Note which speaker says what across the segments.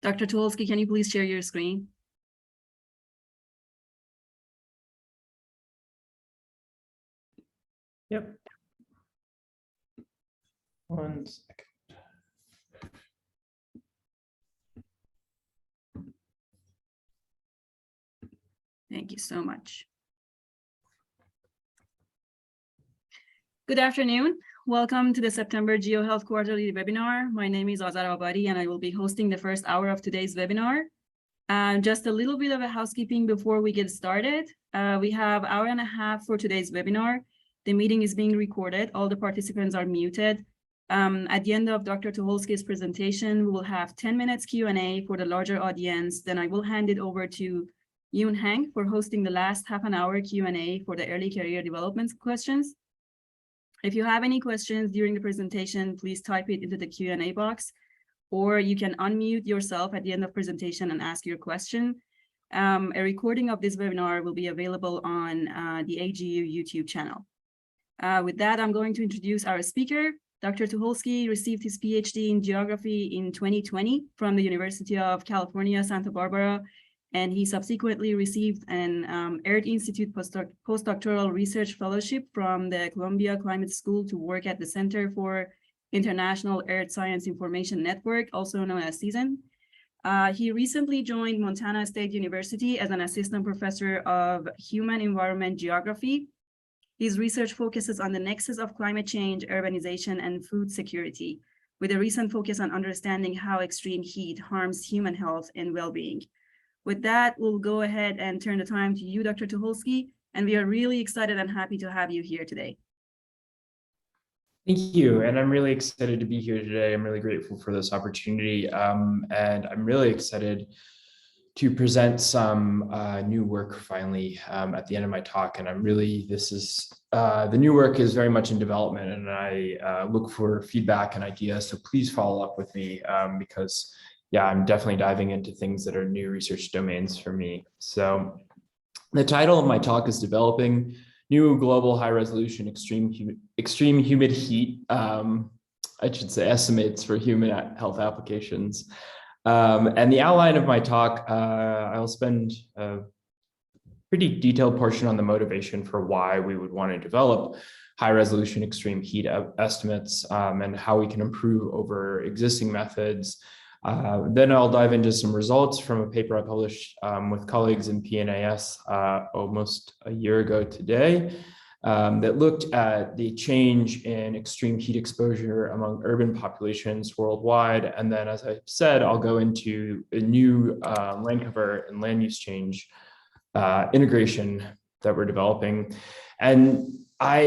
Speaker 1: Dr. Tuholsky, can you please share your screen?
Speaker 2: Yep. 1 second.
Speaker 1: Thank you so much. Good afternoon. Welcome to the September Geohealth Quarterly webinar. My name is Azar Abadi, and I will be hosting the first hour of today's webinar. Just a little bit of a housekeeping before we get started. We have an hour and a half for today's webinar. The meeting is being recorded. All the participants are muted. At the end of Dr. Tuholsky's presentation, we will have 10 minutes Q&A for the larger audience. Then I will hand it over to Yoon Hang for hosting the last half an hour Q&A for the early career development questions. If you have any questions during the presentation, please type it into the Q&A box, or you can unmute yourself at the end of presentation and ask your question. A recording of this webinar will be available on the AGU YouTube channel. With that, I'm going to introduce our speaker. Dr. Tuholsky received his PhD in geography in 2020 from the University of California, Santa Barbara, and he subsequently received an Earth Institute postdoctoral research fellowship from the Columbia Climate School to work at the Center for International Earth Science Information Network, also known as CSIN. He recently joined Montana State University as an assistant professor of human environment geography. His research focuses on the nexus of climate change, urbanization, and food security, with a recent focus on understanding how extreme heat harms human health and well-being. With that, we'll go ahead and turn the time to you, Dr. Tuholsky, and we are really excited and happy to have you here today.
Speaker 2: Thank you, and I'm really excited to be here today. I'm really grateful for this opportunity, and I'm really excited to present some new work finally at the end of my talk. And the new work is very much in development, and I look for feedback and ideas. So please follow up with me because, yeah, I'm definitely diving into things that are new research domains for me. So the title of my talk is Developing New Global High Resolution Extreme Humid Heat, I should say estimates for human health applications. And the outline of my talk, I'll spend a pretty detailed portion on the motivation for why we would want to develop high resolution extreme heat estimates and how we can improve over existing methods. Then I'll dive into some results from a paper I published with colleagues in PNAS almost a year ago today that looked at the change in extreme heat exposure among urban populations worldwide. And then, as I said, I'll go into a new land cover and land use change integration that we're developing. And I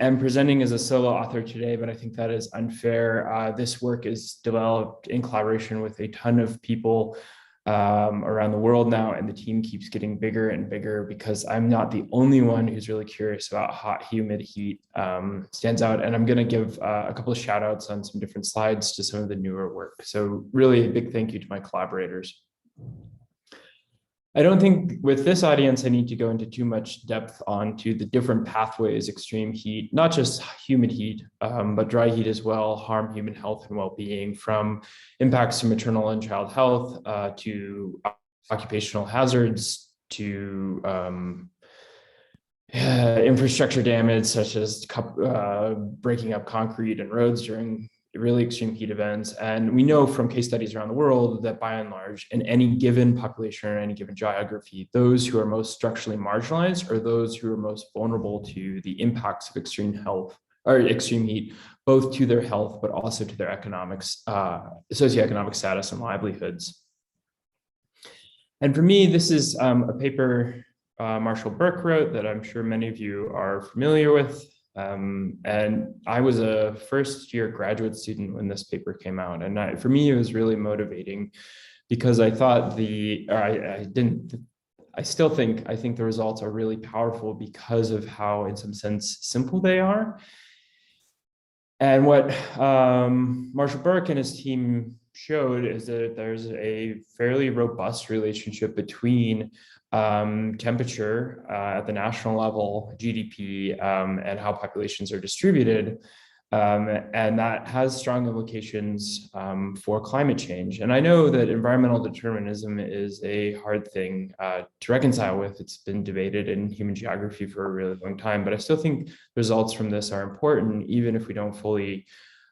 Speaker 2: am presenting as a solo author today, but I think that is unfair. This work is developed in collaboration with a ton of people around the world now, and the team keeps getting bigger and bigger because I'm not the only one who's really curious about hot, humid heat stands out. And I'm going to give a couple of shout outs on some different slides to some of the newer work. So really a big thank you to my collaborators. I don't think with this audience, I need to go into too much depth onto the different pathways extreme heat, not just humid heat, but dry heat as well, harm human health and well-being, from impacts to maternal and child health, to occupational hazards, to infrastructure damage, such as breaking up concrete and roads during really extreme heat events. And we know from case studies around the world that by and large, in any given population or any given geography, those who are most structurally marginalized are those who are most vulnerable to the impacts of extreme health or extreme heat, both to their health, but also to their economics, socioeconomic status and livelihoods. And for me, this is a paper Marshall Burke wrote that I'm sure many of you are familiar with. And I was a first-year graduate student when this paper came out, and for me it was really motivating because I thought I think the results are really powerful because of how, in some sense, simple they are. And what Marshall Burke and his team showed is that there's a fairly robust relationship between temperature at the national level, GDP, and how populations are distributed And that has strong implications for climate change. And I know that environmental determinism is a hard thing to reconcile with. It's been debated in human geography for a really long time, but I still think results from this are important, even if we don't fully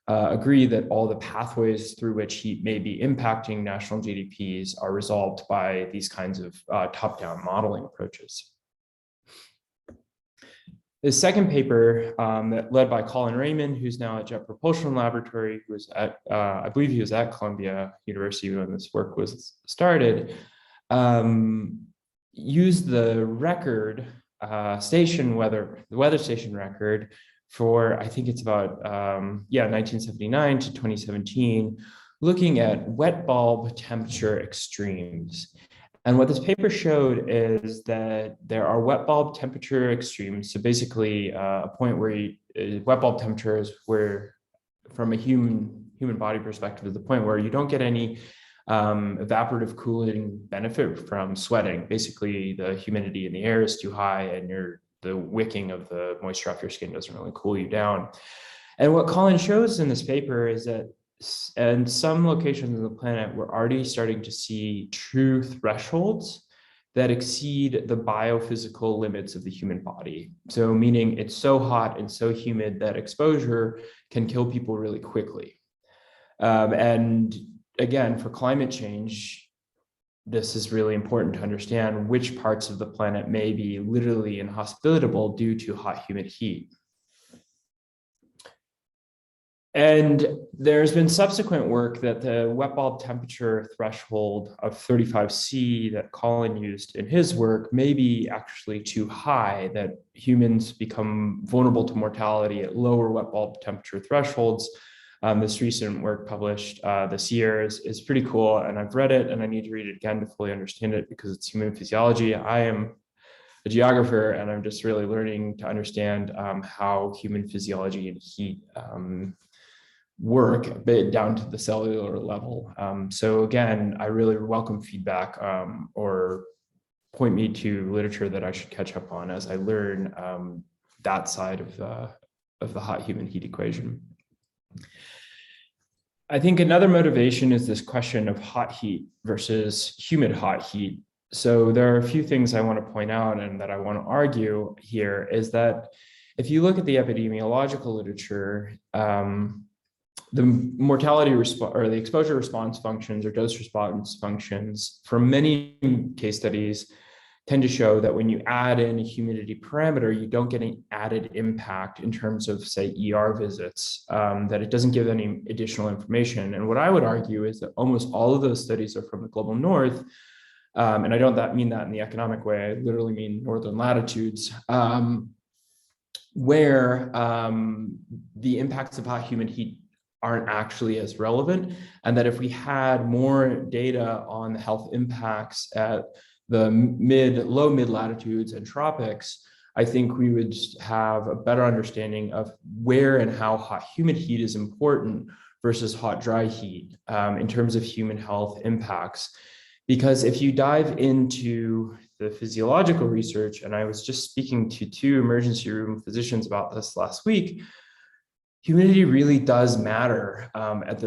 Speaker 2: agree that all the pathways through which heat may be impacting national GDPs are resolved by these kinds of top-down modeling approaches. The second paper led by Colin Raymond, who's now at Jet Propulsion Laboratory, who was at, I believe he was at Columbia University when this work was started, used the record the weather station record for, I think it's about, 1979 to 2017, looking at wet bulb temperature extremes. And what this paper showed is that there are wet bulb temperature extremes. So basically a point where wet bulb temperature is where, from a human body perspective, is the point where you don't get any evaporative cooling benefit from sweating. Basically, the humidity in the air is too high and the wicking of the moisture off your skin doesn't really cool you down. And what Colin shows in this paper is that in some locations on the planet, we're already starting to see true thresholds that exceed the biophysical limits of the human body. So meaning it's so hot and so humid that exposure can kill people really quickly. And again, for climate change, this is really important to understand which parts of the planet may be literally inhospitable due to hot, humid heat. And there's been subsequent work that the wet bulb temperature threshold of 35C that Colin used in his work may be actually too high, that humans become vulnerable to mortality at lower wet bulb temperature thresholds. This recent work published this year is pretty cool, and I've read it and I need to read it again to fully understand it because it's human physiology. I am a geographer and I'm just really learning to understand how human physiology and heat work a bit down to the cellular level. So again, I really welcome feedback or point me to literature that I should catch up on as I learn that side of the hot human heat equation. I think another motivation is this question of hot heat versus humid hot heat. So there are a few things I want to point out and that I want to argue here is that if you look at the epidemiological literature, the mortality response or the exposure response functions or dose response functions from many case studies tend to show that when you add in a humidity parameter, you don't get any added impact in terms of, say, ER visits, that it doesn't give any additional information. And what I would argue is that almost all of those studies are from the global north. And I don't mean that in the economic way, I literally mean northern latitudes, where the impacts of hot humid heat aren't actually as relevant, and that if we had more data on the health impacts at the low mid latitudes and tropics, I think we would have a better understanding of where and how hot humid heat is important versus hot dry heat in terms of human health impacts. Because if you dive into the physiological research, and I was just speaking to 2 emergency room physicians about this last week, humidity really does matter at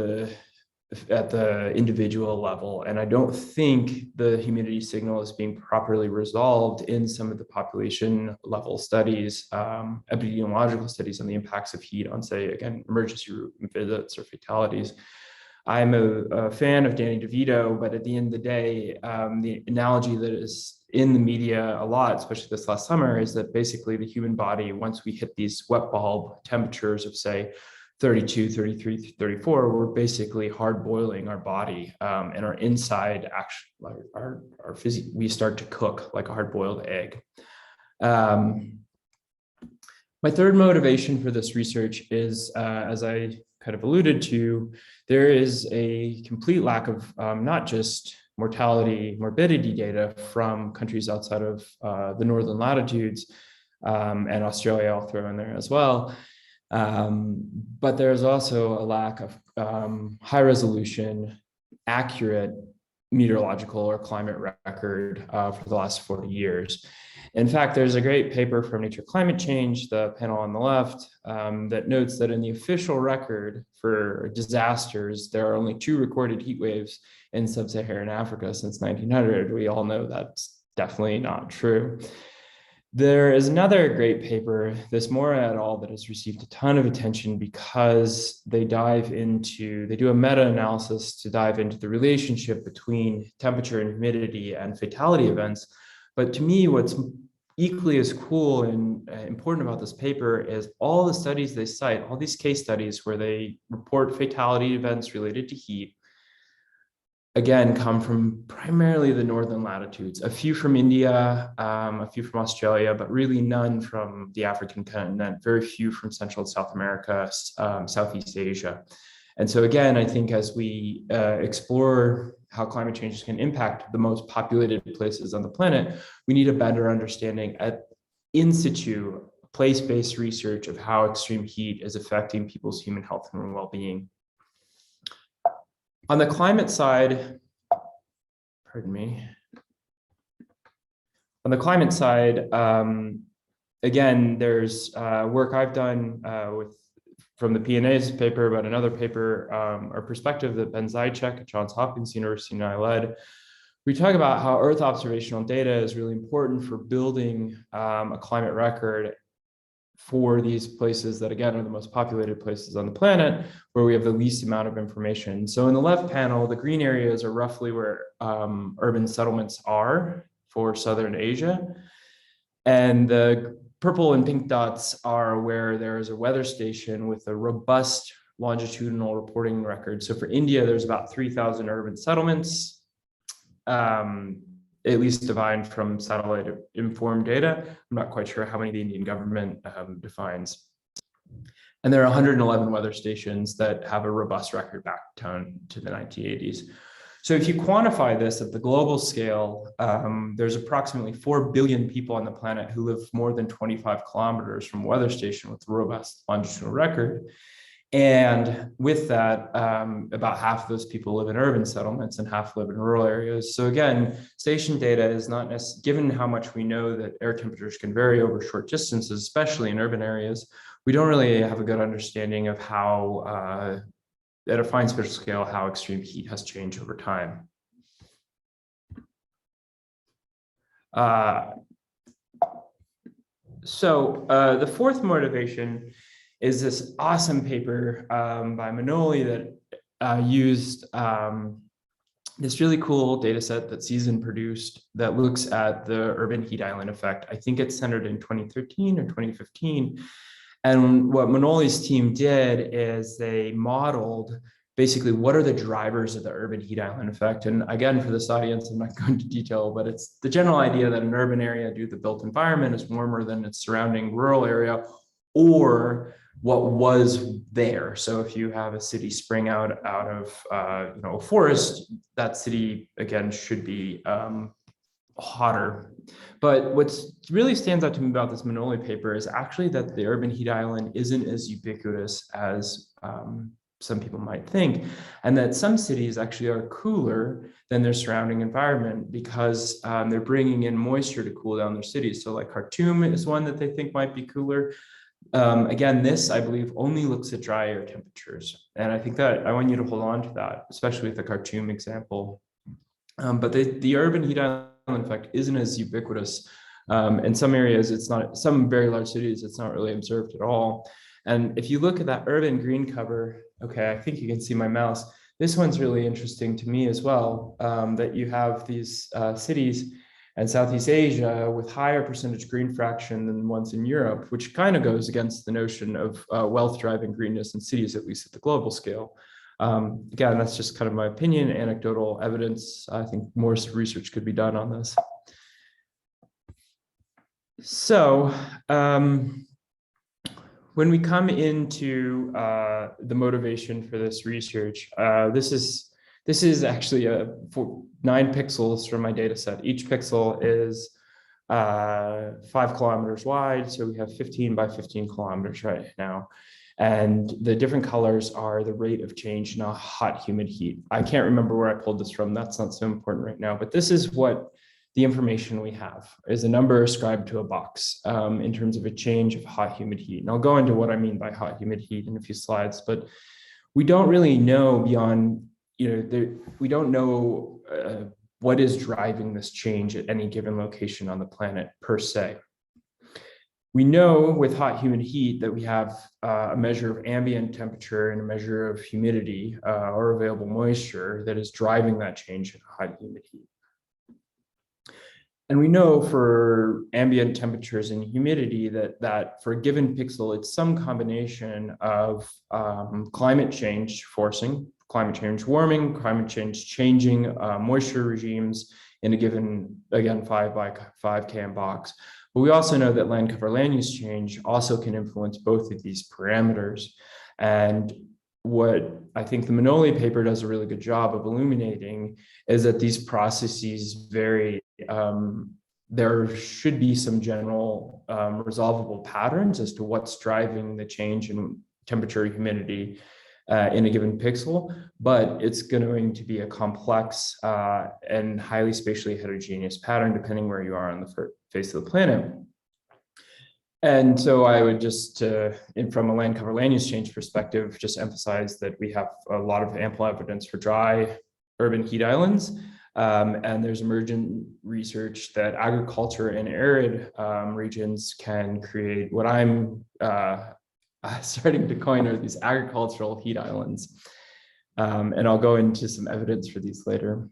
Speaker 2: the individual level. And I don't think the humidity signal is being properly resolved in some of the population level studies, epidemiological studies on the impacts of heat on, say, again, emergency room visits or fatalities. I'm a fan of Danny DeVito, but at the end of the day, the analogy that is in the media a lot, especially this last summer, is that basically the human body, once we hit these wet bulb temperatures of, say, 32, 33, 34, we're basically hard boiling our body, and our inside actually, we start to cook like a hard boiled egg. My third motivation for this research is, as I kind of alluded to, there is a complete lack of not just mortality, morbidity data from countries outside of the northern latitudes, and Australia I'll throw in there as well. But there's also a lack of high resolution, accurate meteorological or climate record for the last 40 years. In fact, there's a great paper from Nature Climate Change, the panel on the left, that notes that in the official record for disasters, there are only 2 recorded heat waves in sub-Saharan Africa since 1900. We all know that's definitely not true. There is another great paper, this Mora et al., that has received a ton of attention because they do a meta-analysis to dive into the relationship between temperature and humidity and fatality events. But to me, what's equally as cool and important about this paper is all the studies they cite, all these case studies where they report fatality events related to heat, again, come from primarily the northern latitudes, a few from India, a few from Australia, but really none from the African continent, very few from Central and South America, Southeast Asia. And so again, I think as we explore how climate change can impact the most populated places on the planet, we need a better understanding in situ, place-based research of how extreme heat is affecting people's human health and well-being. On the climate side, pardon me. On the climate side, again, there's work I've done from the PNA's paper, but another paper, or perspective that Ben Zajac at Johns Hopkins University and I led. We talk about how Earth observational data is really important for building a climate record for these places that, again, are the most populated places on the planet, where we have the least amount of information. So in the left panel, the green areas are roughly where urban settlements are for Southern Asia. And the purple and pink dots are where there is a weather station with a robust longitudinal reporting record. So for India, there's about 3,000 urban settlements, at least defined from satellite informed data. I'm not quite sure how many the Indian government defines. And there are 111 weather stations that have a robust record back down to the 1980s. So if you quantify this at the global scale, there's approximately 4 billion people on the planet who live more than 25 kilometers from a weather station with a robust longitudinal record. And with that, about half of those people live in urban settlements and half live in rural areas. So again, station data is not necessarily, given how much we know that air temperatures can vary over short distances, especially in urban areas, we don't really have a good understanding of how, at a fine spatial scale, how extreme heat has changed over time. The fourth motivation is this awesome paper by Manoli that used this really cool data set that Season produced that looks at the urban heat island effect. I think it's centered in 2013 or 2015. And what Manoli's team did is they modeled basically what are the drivers of the urban heat island effect. And again, for this audience, I'm not going into detail, but it's the general idea that an urban area due to the built environment is warmer than its surrounding rural area, or what was there. So if you have a city spring out of a forest, that city again should be hotter. But what really stands out to me about this Manoli paper is actually that the urban heat island isn't as ubiquitous as some people might think, and that some cities actually are cooler than their surrounding environment because they're bringing in moisture to cool down their cities. So like Khartoum is one that they think might be cooler. Again, this, I believe, only looks at dry air temperatures. And I think that I want you to hold on to that, especially with the Khartoum example. But the urban heat island effect isn't as ubiquitous. In some areas, it's not, some very large cities, it's not really observed at all. And if you look at that urban green cover, okay, I think you can see my mouse. This one's really interesting to me as well, that you have these cities and Southeast Asia with higher percentage green fraction than ones in Europe, which kind of goes against the notion of wealth driving greenness in cities, at least at the global scale. Again, that's just kind of my opinion, anecdotal evidence. I think more research could be done on this. So when we come into the motivation for this research, this is actually 9 pixels from my data set. Each pixel is 5 kilometers wide. So we have 15 by 15 kilometers right now. And the different colors are the rate of change in a hot, humid heat. I can't remember where I pulled this from. That's not so important right now, but this is what the information we have is a number ascribed to a box in terms of a change of hot, humid, heat. And I'll go into what I mean by hot, humid, heat in a few slides, but we don't really know beyond, we don't know what is driving this change at any given location on the planet per se. We know with hot, humid, heat that we have a measure of ambient temperature and a measure of humidity or available moisture that is driving that change in hot, humid, heat. And we know for ambient temperatures and humidity that for a given pixel, it's some combination of climate change forcing, climate change warming, climate change changing moisture regimes in a given, again, 5 by 5 km box. But we also know that land cover land use change also can influence both of these parameters. And what I think the Manoli paper does a really good job of illuminating is that these processes vary. There should be some general resolvable patterns as to what's driving the change in temperature, humidity in a given pixel, but it's going to be a complex and highly spatially heterogeneous pattern depending where you are on the face of the planet. And so I would just, from a land cover land use change perspective, just emphasize that we have a lot of ample evidence for dry urban heat islands. And there's emergent research that agriculture in arid regions can create what I'm starting to coin are these agricultural heat islands. And I'll go into some evidence for these later.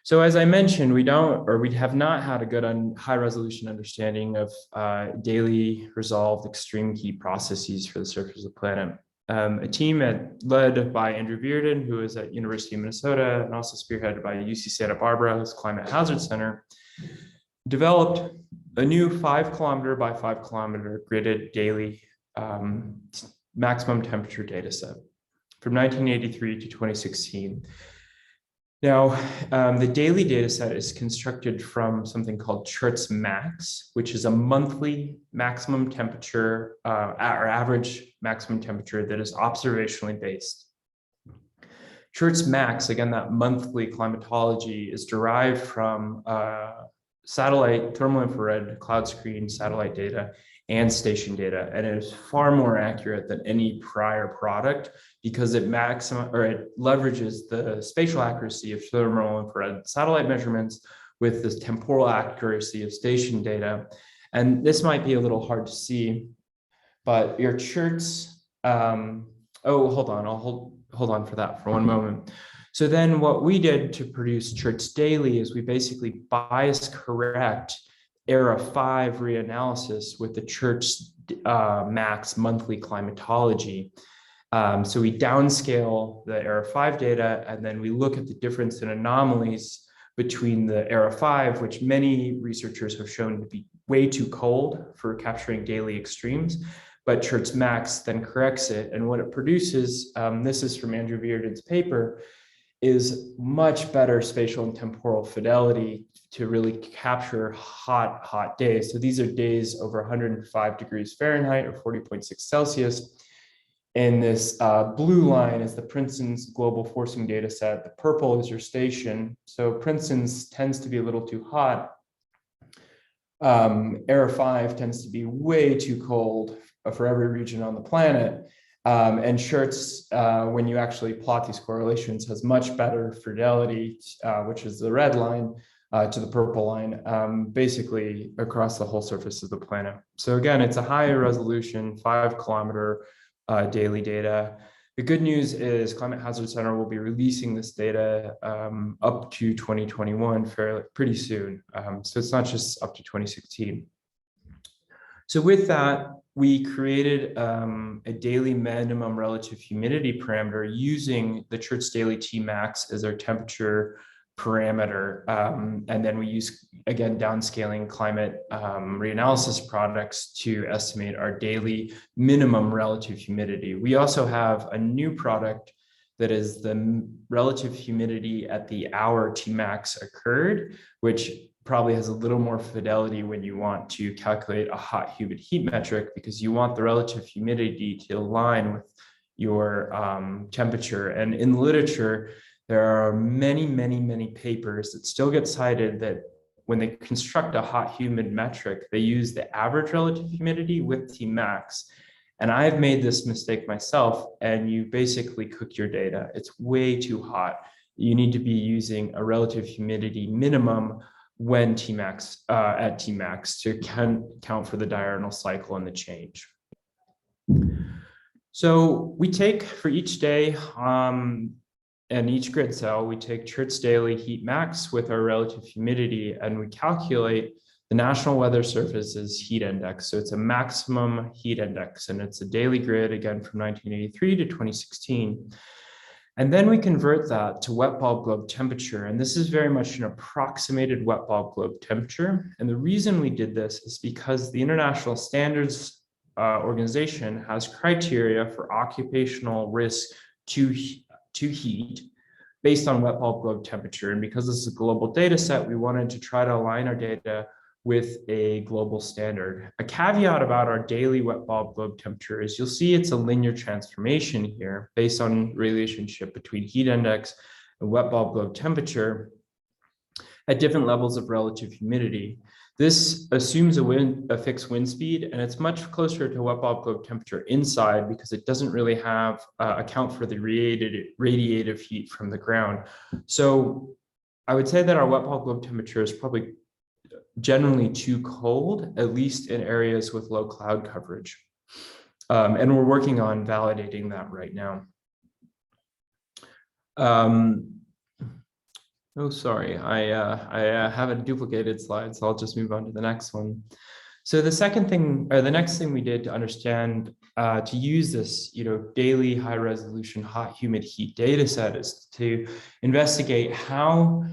Speaker 2: So as I mentioned, we have not had a good high resolution understanding of daily resolved extreme heat processes for the surface of the planet. A team led by Andrew Bearden, who is at University of Minnesota, and also spearheaded by UC Santa Barbara's Climate Hazard Center, developed a new 5 km by 5 km gridded daily maximum temperature data set from 1983 to 2016. Now, the daily data set is constructed from something called Chert's Max, which is a monthly maximum temperature or average maximum temperature that is observationally based. Chert's Max, again, that monthly climatology is derived from satellite thermal infrared cloud screen satellite data and station data, and it is far more accurate than any prior product because it leverages the spatial accuracy of thermal infrared satellite measurements with this temporal accuracy of station data. And this might be a little hard to see, but your Chert's, hold on, I'll hold on for that for one moment. So then what we did to produce Chert's daily is we basically bias correct Era 5 reanalysis with the Chert's Max monthly climatology. So we downscale the Era 5 data, and then we look at the difference in anomalies between the Era 5, which many researchers have shown to be way too cold for capturing daily extremes, but Chert's Max then corrects it. And what it produces, this is from Andrew Bearden's paper, is much better spatial and temporal fidelity to really capture hot days. So these are days over 105 degrees Fahrenheit or 40.6 Celsius. And this blue line is the Princeton's global forcing data set. The purple is your station. So Princeton's tends to be a little too hot. Era 5 tends to be way too cold for every region on the planet. And Chert's, when you actually plot these correlations, has much better fidelity, which is the red line, to the purple line, basically across the whole surface of the planet. So again, it's a high resolution, 5 km daily data. The good news is Climate Hazard Center will be releasing this data up to 2021 pretty soon. So it's not just up to 2016. So with that, we created a daily minimum relative humidity parameter using the Chert's daily Tmax as our temperature parameter. And then we use, again, downscaling climate reanalysis products to estimate our daily minimum relative humidity. We also have a new product that is the relative humidity at the hour Tmax occurred, which probably has a little more fidelity when you want to calculate a hot, humid heat metric, because you want the relative humidity to align with your temperature. And in literature, there are many, many, many papers that still get cited that when they construct a hot humid metric, they use the average relative humidity with Tmax. And I've made this mistake myself, and you basically cook your data. It's way too hot. You need to be using a relative humidity minimum when at Tmax to count for the diurnal cycle and the change. So we take for each day and each grid cell, we take Church daily heat max with our relative humidity, and we calculate the National Weather Service's heat index. So it's a maximum heat index, and it's a daily grid, again, from 1983 to 2016. And then we convert that to wet bulb globe temperature. And this is very much an approximated wet bulb globe temperature. And the reason we did this is because the International Standards Organization has criteria for occupational risk to heat based on wet bulb globe temperature. And because this is a global data set, we wanted to try to align our data with a global standard. A caveat about our daily wet bulb globe temperature is you'll see it's a linear transformation here based on relationship between heat index and wet bulb globe temperature at different levels of relative humidity. This assumes a fixed wind speed, and it's much closer to wet bulb globe temperature inside because it doesn't really have account for the radiative heat from the ground. So I would say that our wet bulb globe temperature is probably generally too cold, at least in areas with low cloud coverage. And we're working on validating that right now. Oh, sorry, I have a duplicated slide, so I'll just move on to the next one. So the second thing, or the next thing we did to understand, to use this, daily high resolution hot humid heat data set is to investigate how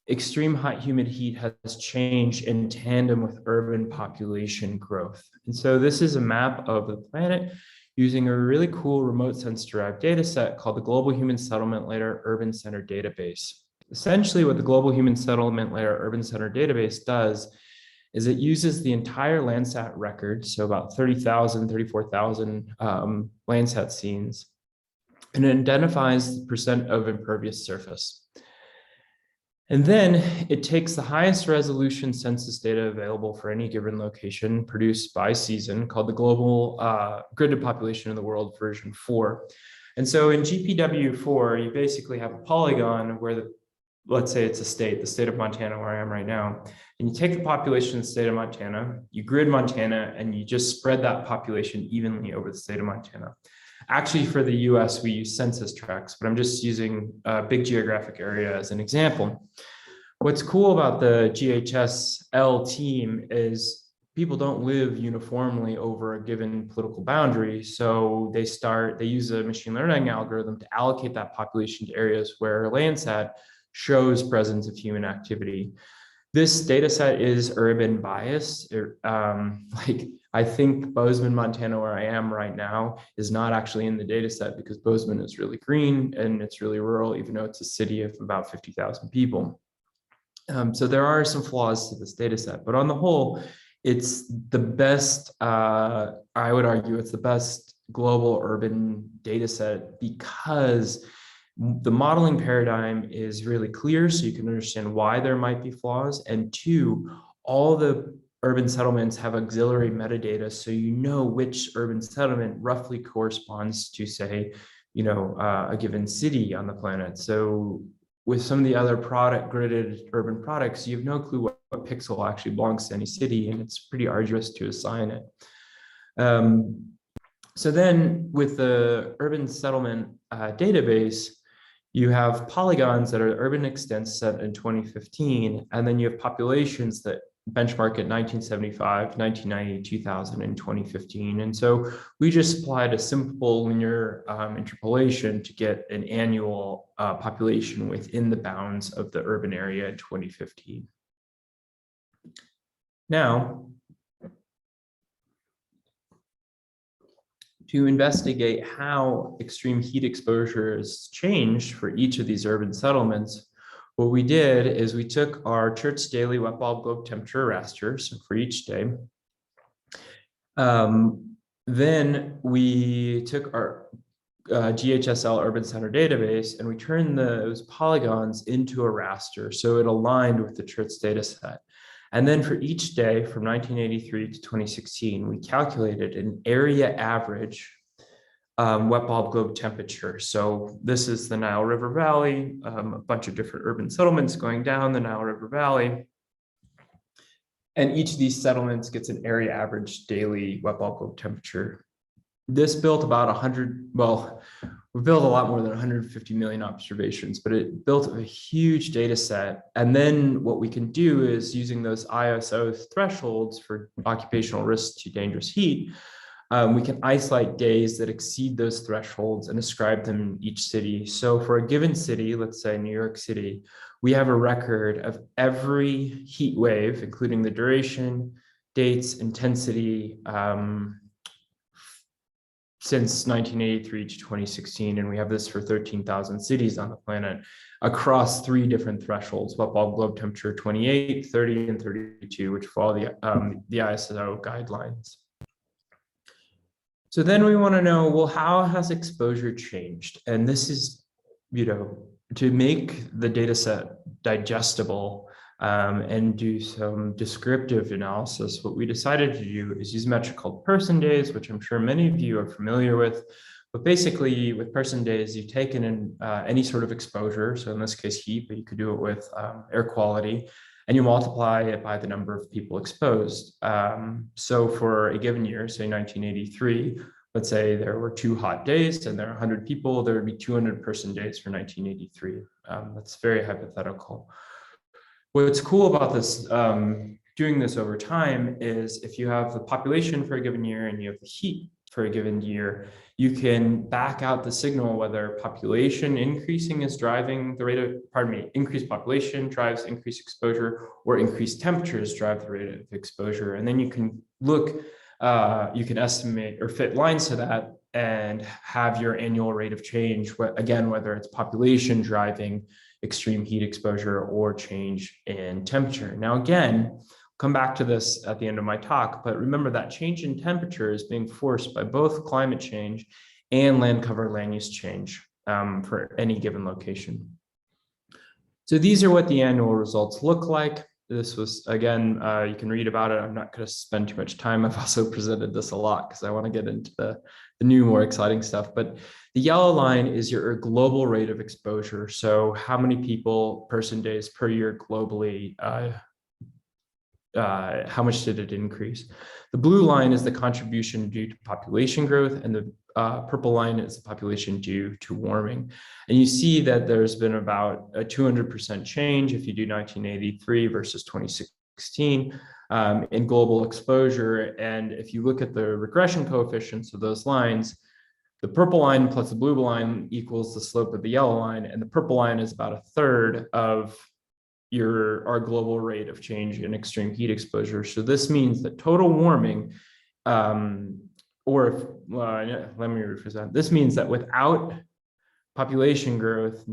Speaker 2: extreme hot humid heat has changed in tandem with urban population growth. And so this is a map of the planet using a really cool remote sense derived data set called the Global Human Settlement Layer Urban Center Database. Essentially, what the Global Human Settlement Layer Urban Center Database does is it uses the entire Landsat record, so about 30,000, 34,000 Landsat scenes, and it identifies the percent of impervious surface. And then it takes the highest resolution census data available for any given location produced by season, called the Global Gridded Population of the World version 4. And so in GPW4, you basically have a polygon where let's say it's the state of Montana, where I am right now. And you take the population of the state of Montana, you grid Montana, and you just spread that population evenly over the state of Montana. Actually, for the US, we use census tracts, but I'm just using a big geographic area as an example. What's cool about the GHSL team is people don't live uniformly over a given political boundary. So they use a machine learning algorithm to allocate that population to areas where Landsat shows presence of human activity. This data set is urban biased. I think Bozeman, Montana, where I am right now, is not actually in the data set because Bozeman is really green and it's really rural, even though it's a city of about 50,000 people. So there are some flaws to this data set, but on the whole, it's the best, I would argue it's the best global urban data set because the modeling paradigm is really clear, so you can understand why there might be flaws. And two, all the urban settlements have auxiliary metadata, so you know which urban settlement roughly corresponds to, say, a given city on the planet. So with some of the other gridded urban products, you have no clue what pixel actually belongs to any city, and it's pretty arduous to assign it. So then with the urban settlement database, you have polygons that are urban extents set in 2015, and then you have populations that benchmark at 1975, 1990, 2000, and 2015. And so we just applied a simple linear interpolation to get an annual population within the bounds of the urban area in 2015. Now, to investigate how extreme heat exposure has changed for each of these urban settlements, what we did is we took our Church daily wet bulb globe temperature raster, so for each day. Then we took our GHSL Urban Center database and we turned those polygons into a raster, so it aligned with the Church data set. And then for each day from 1983 to 2016, we calculated an area average wet bulb globe temperature. So this is the Nile River Valley, a bunch of different urban settlements going down the Nile River Valley. And each of these settlements gets an area average daily wet bulb globe temperature. This built about 100, well, we built a lot more than 150 million observations, but it built a huge data set. And then what we can do is using those ISO thresholds for occupational risk to dangerous heat, we can isolate days that exceed those thresholds and ascribe them in each city. So for a given city, let's say New York City, we have a record of every heat wave, including the duration, dates, intensity, since 1983 to 2016, and we have this for 13,000 cities on the planet across 3 different thresholds: wet bulb globe temperature 28, 30, and 32, which follow the ISO guidelines. So then we want to know, well, how has exposure changed? And this is, to make the data set digestible and do some descriptive analysis, what we decided to do is use a metric called person days, which I'm sure many of you are familiar with. But basically, with person days, you've taken in any sort of exposure, so in this case heat, but you could do it with air quality, and you multiply it by the number of people exposed. So for a given year, say 1983, let's say there were 2 hot days and there are 100 people, there would be 200 person days for 1983. That's very hypothetical. What's cool about this, doing this over time, is if you have the population for a given year and you have the heat for a given year, you can back out the signal whether population increasing is driving the rate of, increased population drives increased exposure, or increased temperatures drive the rate of exposure. And then you can look, you can estimate or fit lines to that and have your annual rate of change, again, whether it's population driving extreme heat exposure or change in temperature. Now, again, come back to this at the end of my talk, but remember that change in temperature is being forced by both climate change and land cover land use change for any given location. So these are what the annual results look like. This was, again, you can read about it. I'm not going to spend too much time. I've also presented this a lot because I want to get into the new, more exciting stuff. But the yellow line is your global rate of exposure. So how many people, person days per year globally, how much did it increase? The blue line is the contribution due to population growth, and the purple line is the population due to warming. And you see that there's been about a 200% change if you do 1983 versus 2016 in global exposure. And if you look at the regression coefficients of those lines, the purple line plus the blue line equals the slope of the yellow line, and the purple line is about 1/3 of our global rate of change in extreme heat exposure. So this means that total warming, let me rephrase that. This means that without population growth,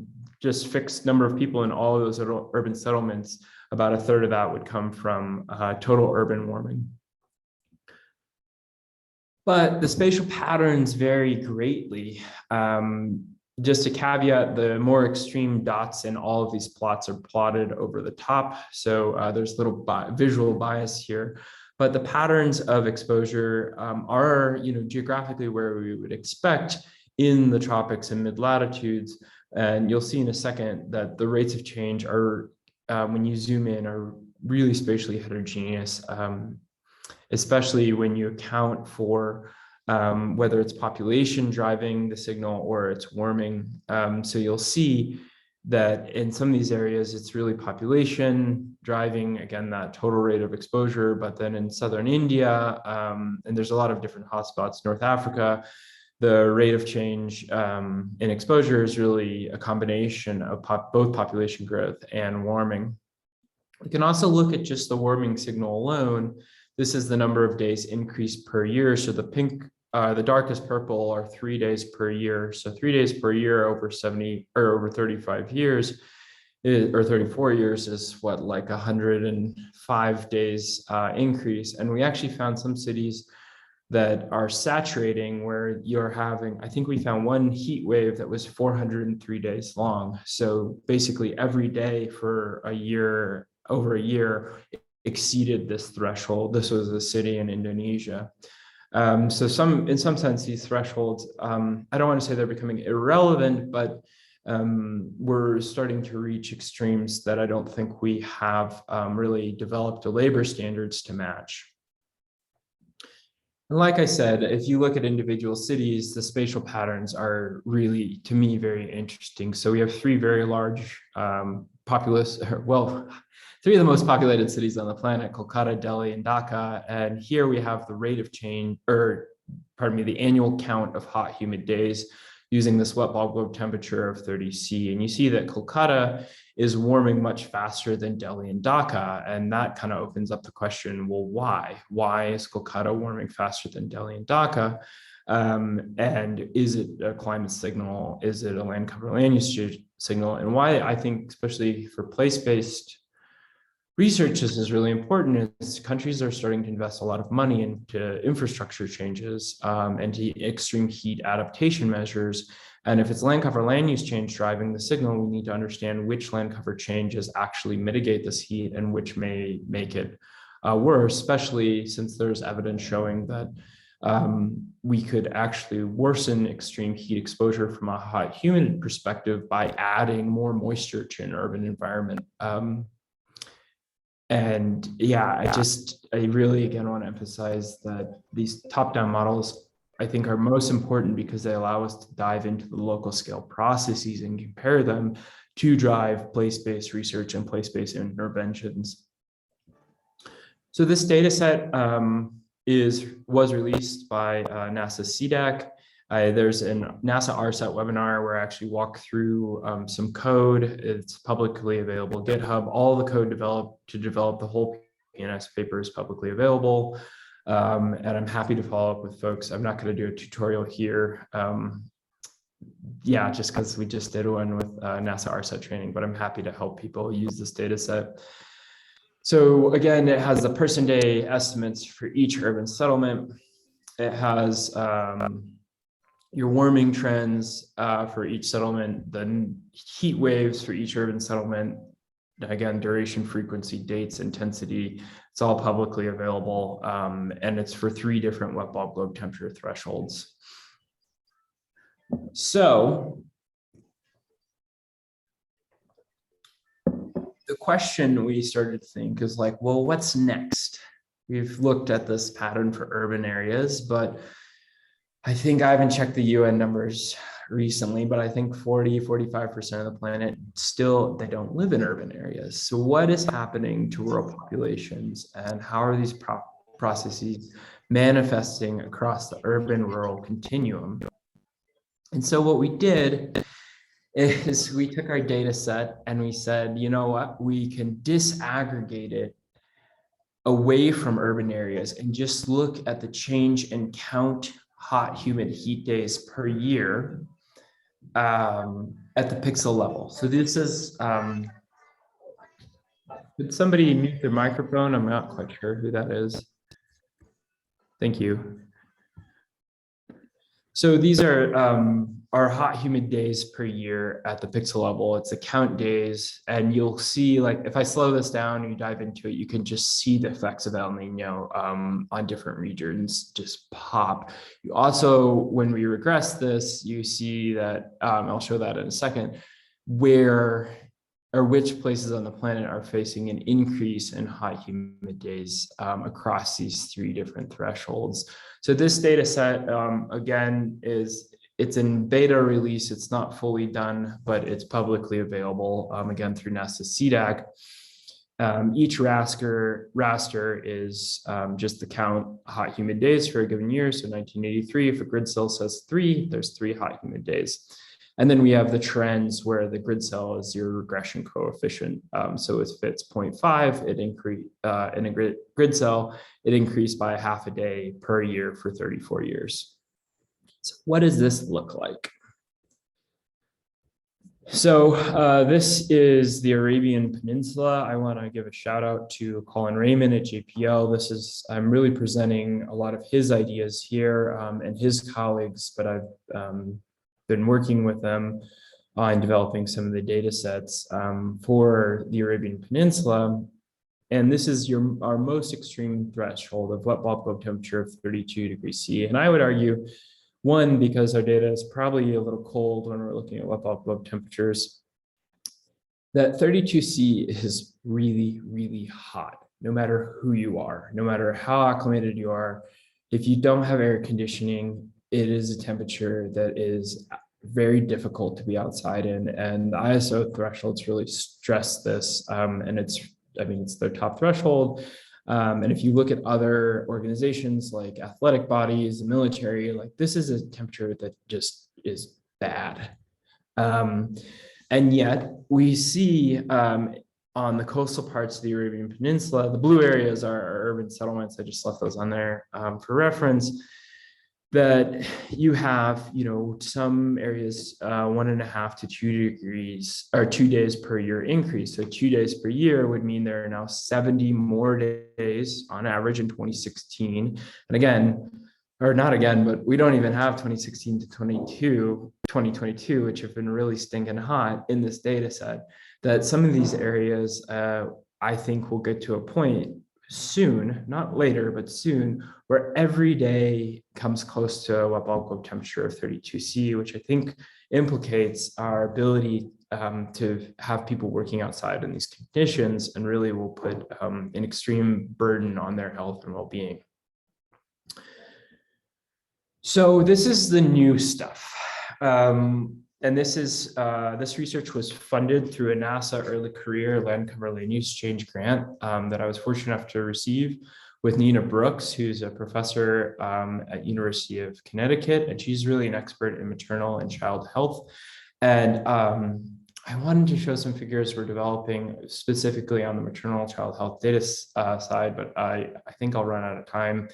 Speaker 2: just fixed number of people in all of those urban settlements, about 1/3 of that would come from total urban warming. But the spatial patterns vary greatly. Just a caveat, the more extreme dots in all of these plots are plotted over the top. So there's little visual bias here, but the patterns of exposure are, geographically where we would expect in the tropics and mid-latitudes. And you'll see in a second that the rates of change are, when you zoom in, are really spatially heterogeneous, especially when you account for whether it's population driving the signal or it's warming. So you'll see that in some of these areas, it's really population driving, again, that total rate of exposure. But then in southern India, and there's a lot of different hotspots, North Africa, the rate of change in exposure is really a combination of both population growth and warming. We can also look at just the warming signal alone. This is the number of days increased per year. So the pink, the darkest purple are 3 days per year. So 3 days per year over 70 or over 35 years or 34 years is what, like 105 days increase. And we actually found some cities that are saturating where you're having, I think we found one heat wave that was 403 days long. So basically every day for a year, over a year, exceeded this threshold. This was a city in Indonesia. So in some sense, these thresholds, I don't want to say they're becoming irrelevant, but we're starting to reach extremes that I don't think we have really developed the labor standards to match. And like I said, if you look at individual cities, the spatial patterns are really, to me, very interesting. So we have three very large three of the most populated cities on the planet: Kolkata, Delhi, and Dhaka. And here we have the rate of change, or pardon me, the annual count of hot, humid days using this wet bulb globe temperature of 30 C. And you see that Kolkata is warming much faster than Delhi and Dhaka. And that kind of opens up the question, well, why? Why is Kolkata warming faster than Delhi and Dhaka? And is it a climate signal? Is it a land cover land use signal? And why I think, especially for place-based research, this is really important, is countries are starting to invest a lot of money into infrastructure changes and to extreme heat adaptation measures. And if it's land cover land use change driving the signal, we need to understand which land cover changes actually mitigate this heat and which may make it worse, especially since there's evidence showing that we could actually worsen extreme heat exposure from a hot humid perspective by adding more moisture to an urban environment. And yeah, I really, again, want to emphasize that these top-down models, I think, are most important because they allow us to dive into the local scale processes and compare them to drive place-based research and place-based interventions. So this data set was released by NASA CDAC. There's a NASA RSAT webinar where I actually walk through some code. It's publicly available GitHub. All the code to develop the whole PNS paper is publicly available. And I'm happy to follow up with folks. I'm not going to do a tutorial here. Yeah, just because we just did one with NASA RSAT training, but I'm happy to help people use this data set. So again, it has the person day estimates for each urban settlement. It has your warming trends for each settlement, the heat waves for each urban settlement, again, duration, frequency, dates, intensity. It's all publicly available, and it's for 3 different wet bulb globe temperature thresholds. So the question we started to think is like, well, what's next? We've looked at this pattern for urban areas, but I think I haven't checked the UN numbers recently, but I think 45% of the planet still, they don't live in urban areas. So what is happening to rural populations, and how are these processes manifesting across the urban-rural continuum? And so what we did is we took our data set and we said, you know what, we can disaggregate it away from urban areas and just look at the change and count hot, humid heat days per year at the pixel level. So this is, could somebody mute their microphone? I'm not quite sure who that is. Thank you. So these are our hot, humid days per year at the pixel level. It's the count days, and you'll see, like, if I slow this down and you dive into it, you can just see the effects of El Nino on different regions just pop. You also, when we regress this, you see that, I'll show that in a second, which places on the planet are facing an increase in hot, humid days across these 3 different thresholds. So this data set, again, it's in beta release. It's not fully done, but it's publicly available, again, through NASA CDAC. Each raster is just the count hot, humid days for a given year. So 1983, if a grid cell says 3, there's 3 hot, humid days. And then we have the trends where the grid cell is your regression coefficient. So if it's 0.5, it increased in a grid cell, it increased by half a day per year for 34 years. So what does this look like? So this is the Arabian Peninsula. I want to give a shout out to Colin Raymond at JPL. I'm really presenting a lot of his ideas here and his colleagues, but I've been working with them on developing some of the data sets for the Arabian Peninsula. And this is our most extreme threshold of wet bulb globe temperature of 32 degrees C. And I would argue, one, because our data is probably a little cold when we're looking at wet bulb globe temperatures, that 32C is really, really hot, no matter who you are, no matter how acclimated you are. If you don't have air conditioning, it is a temperature that is very difficult to be outside in. And the ISO thresholds really stress this. And it's their top threshold. And if you look at other organizations like athletic bodies, the military, like this is a temperature that just is bad. And yet we see on the coastal parts of the Arabian Peninsula, the blue areas are urban settlements. I just left those on there for reference, that you have, some areas 1.5 to 2 degrees or 2 days per year increase. So 2 days per year would mean there are now 70 more days on average in 2016. And again, or not again, but we don't even have 2016 to 2022, which have been really stinking hot in this data set, that some of these areas, I think will get to a point soon, not later, but soon, where every day comes close to a wet bulb globe temperature of 32C, which I think implicates our ability to have people working outside in these conditions and really will put an extreme burden on their health and well-being. So this is the new stuff. And this research was funded through a NASA early career land cover land use change grant that I was fortunate enough to receive with Nina Brooks, who's a professor at University of Connecticut, and she's really an expert in maternal and child health. And I wanted to show some figures we're developing specifically on the maternal child health data side, but I think I'll run out of time.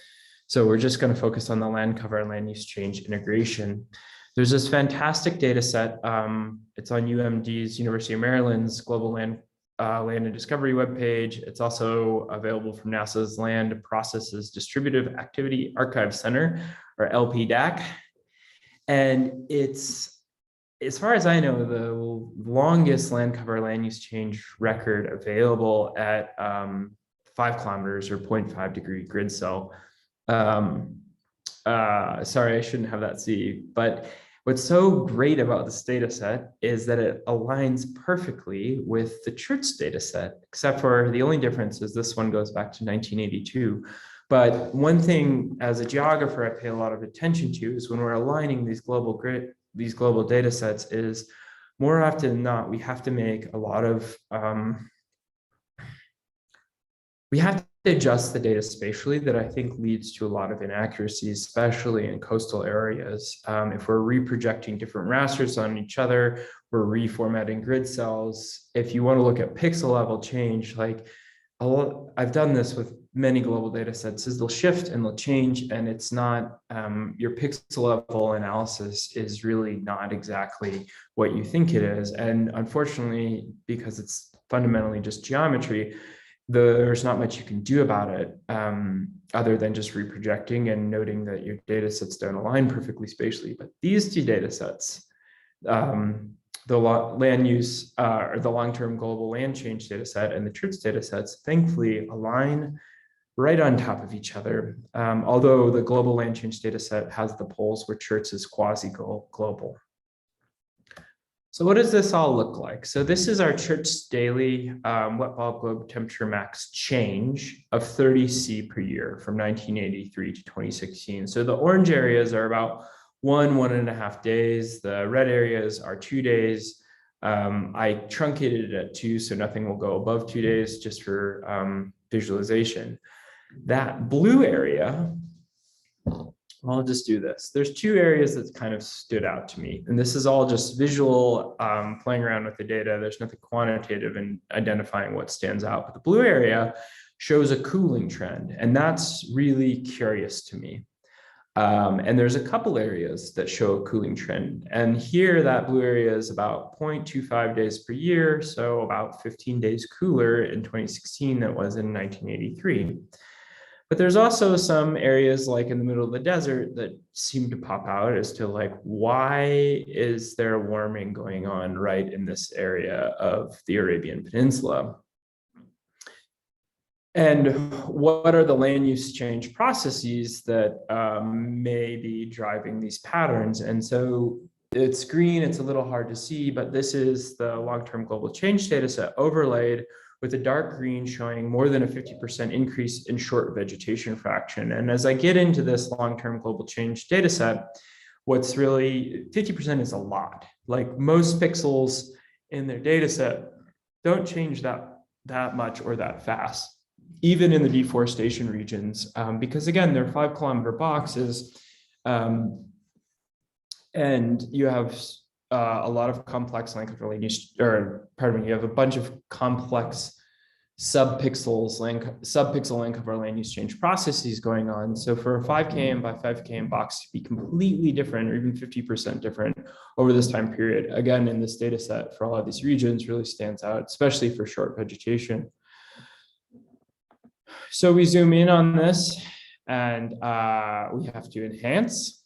Speaker 2: So we're just going to focus on the land cover and land use change integration. There's this fantastic data set. It's on UMD's, University of Maryland's Global Land and Discovery webpage. It's also available from NASA's Land Processes Distributive Activity Archive Center, or LPDAC. And it's, as far as I know, the longest land cover land use change record available at 5 kilometers or 0.5 degree grid cell. Sorry, I shouldn't have that C, but what's so great about this data set is that it aligns perfectly with the CHRTS data set, except for the only difference is this one goes back to 1982. But one thing as a geographer I pay a lot of attention to is when we're aligning these global data sets is more often than not, we have to make a lot of, we have to adjust the data spatially that I think leads to a lot of inaccuracies, especially in coastal areas. If we're reprojecting different rasters on each other, we're reformatting grid cells. If you want to look at pixel level change, like I've done this with many global data sets, is they'll shift and they'll change, and it's not, your pixel level analysis is really not exactly what you think it is. And unfortunately, because it's fundamentally just geometry, there's not much you can do about it other than just reprojecting and noting that your data sets don't align perfectly spatially. But these two data sets, the land use or the long-term global land change data set and the CHRTS data sets, thankfully align right on top of each other. Although the global land change data set has the poles where CHRTS is quasi-global. So what does this all look like? So this is our CHRTS daily wet bulb globe temperature max change of 30C per year from 1983 to 2016. So the orange areas are about 1.5 days. The red areas are 2 days. I truncated it at 2, so nothing will go above 2 days just for visualization. That blue area, I'll just do this. There's 2 areas that kind of stood out to me, and this is all just visual, playing around with the data. There's nothing quantitative in identifying what stands out, but the blue area shows a cooling trend, and that's really curious to me. And there's a couple areas that show a cooling trend, and here that blue area is about 0.25 days per year, so about 15 days cooler in 2016 than it was in 1983. But there's also some areas like in the middle of the desert that seem to pop out as to like, why is there warming going on right in this area of the Arabian Peninsula? And what are the land use change processes that may be driving these patterns? And so it's green, it's a little hard to see, but this is the long-term global change data set overlaid with a dark green showing more than a 50% increase in short vegetation fraction. And as I get into this long-term global change data set, what's really 50% is a lot. Like most pixels in their data set don't change that much or that fast, even in the deforestation regions, because again, they're 5-kilometer boxes, and you have a lot of complex land cover land use, or pardon me, you have a bunch of complex subpixel land cover land use change processes going on. So for a 5 km by 5 km box to be completely different or even 50% different over this time period, again, in this data set for a lot of these regions really stands out, especially for short vegetation. So we zoom in on this and we have to enhance,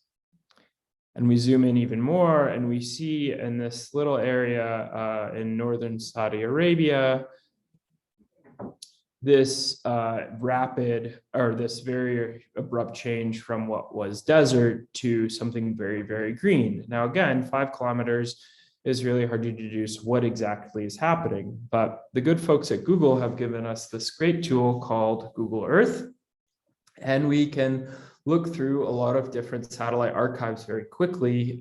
Speaker 2: and we zoom in even more and we see in this little area in northern Saudi Arabia, this rapid or this very abrupt change from what was desert to something very, very green. Now, again, 5 kilometers is really hard to deduce what exactly is happening, but the good folks at Google have given us this great tool called Google Earth, and we can look through a lot of different satellite archives very quickly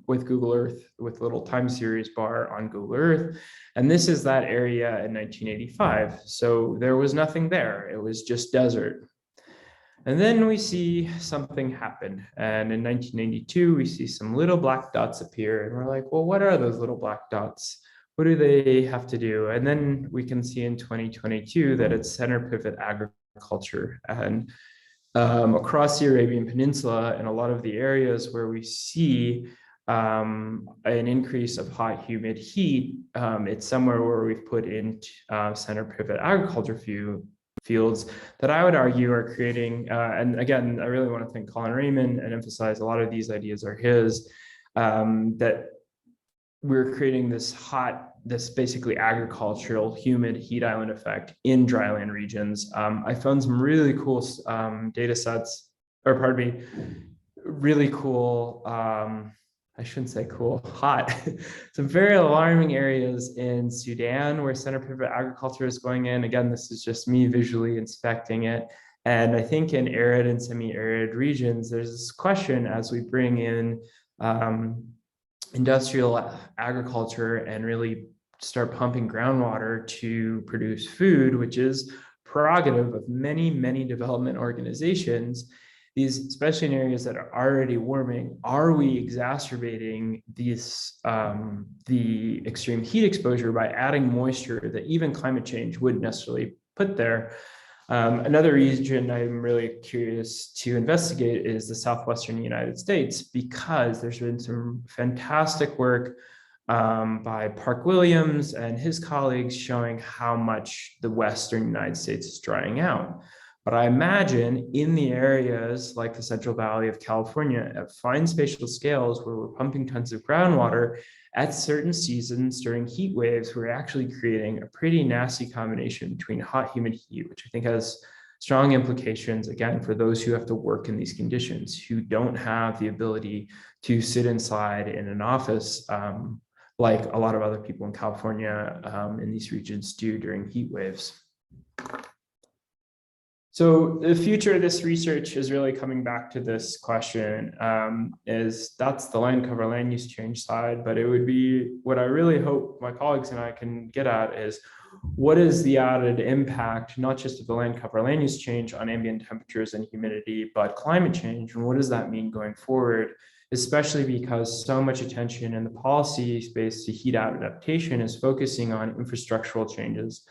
Speaker 2: with Google Earth, with a little time series bar on Google Earth. And this is that area in 1985. So there was nothing there. It was just desert. And then we see something happen. And in 1992, we see some little black dots appear. And we're like, well, what are those little black dots? What do they have to do? And then we can see in 2022 that it's center pivot agriculture. And across the Arabian Peninsula and a lot of the areas where we see an increase of hot, humid heat, it's somewhere where we've put in center pivot agriculture fields that I would argue are creating, and again, I really want to thank Colin Raymond and emphasize a lot of these ideas are his, that we're creating this basically agricultural humid heat island effect in dryland regions. I found some really cool data sets, or pardon me, really cool, I shouldn't say cool, hot, some very alarming areas in Sudan where center pivot agriculture is going in. Again, this is just me visually inspecting it. And I think in arid and semi-arid regions, there's this question as we bring in industrial agriculture and really start pumping groundwater to produce food, which is prerogative of many, many development organizations. These, especially in areas that are already warming, are we exacerbating these the extreme heat exposure by adding moisture that even climate change wouldn't necessarily put there? Another region I'm really curious to investigate is the southwestern United States, because there's been some fantastic work by Park Williams and his colleagues showing how much the western United States is drying out. But I imagine in the areas like the Central Valley of California at fine spatial scales where we're pumping tons of groundwater at certain seasons during heat waves, we're actually creating a pretty nasty combination between hot, humid heat, which I think has strong implications, again, for those who have to work in these conditions, who don't have the ability to sit inside in an office like a lot of other people in California in these regions do during heat waves. So the future of this research is really coming back to this question, that's the land cover land use change side, but it would be what I really hope my colleagues and I can get at is what is the added impact, not just of the land cover land use change on ambient temperatures and humidity, but climate change, and what does that mean going forward, especially because so much attention in the policy space to heat adaptation is focusing on infrastructural changes.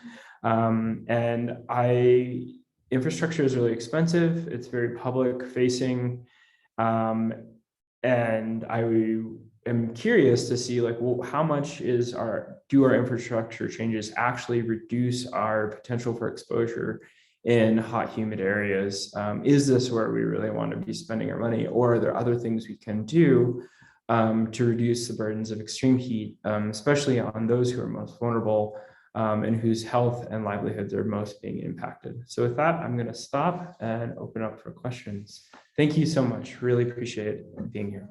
Speaker 2: Infrastructure is really expensive. It's very public facing. And I am curious to see like, well, how much do our infrastructure changes actually reduce our potential for exposure in hot, humid areas? Is this where we really want to be spending our money, or are there other things we can do to reduce the burdens of extreme heat, especially on those who are most vulnerable and whose health and livelihoods are most being impacted. So with that, I'm going to stop and open up for questions. Thank you so much. Really appreciate being here.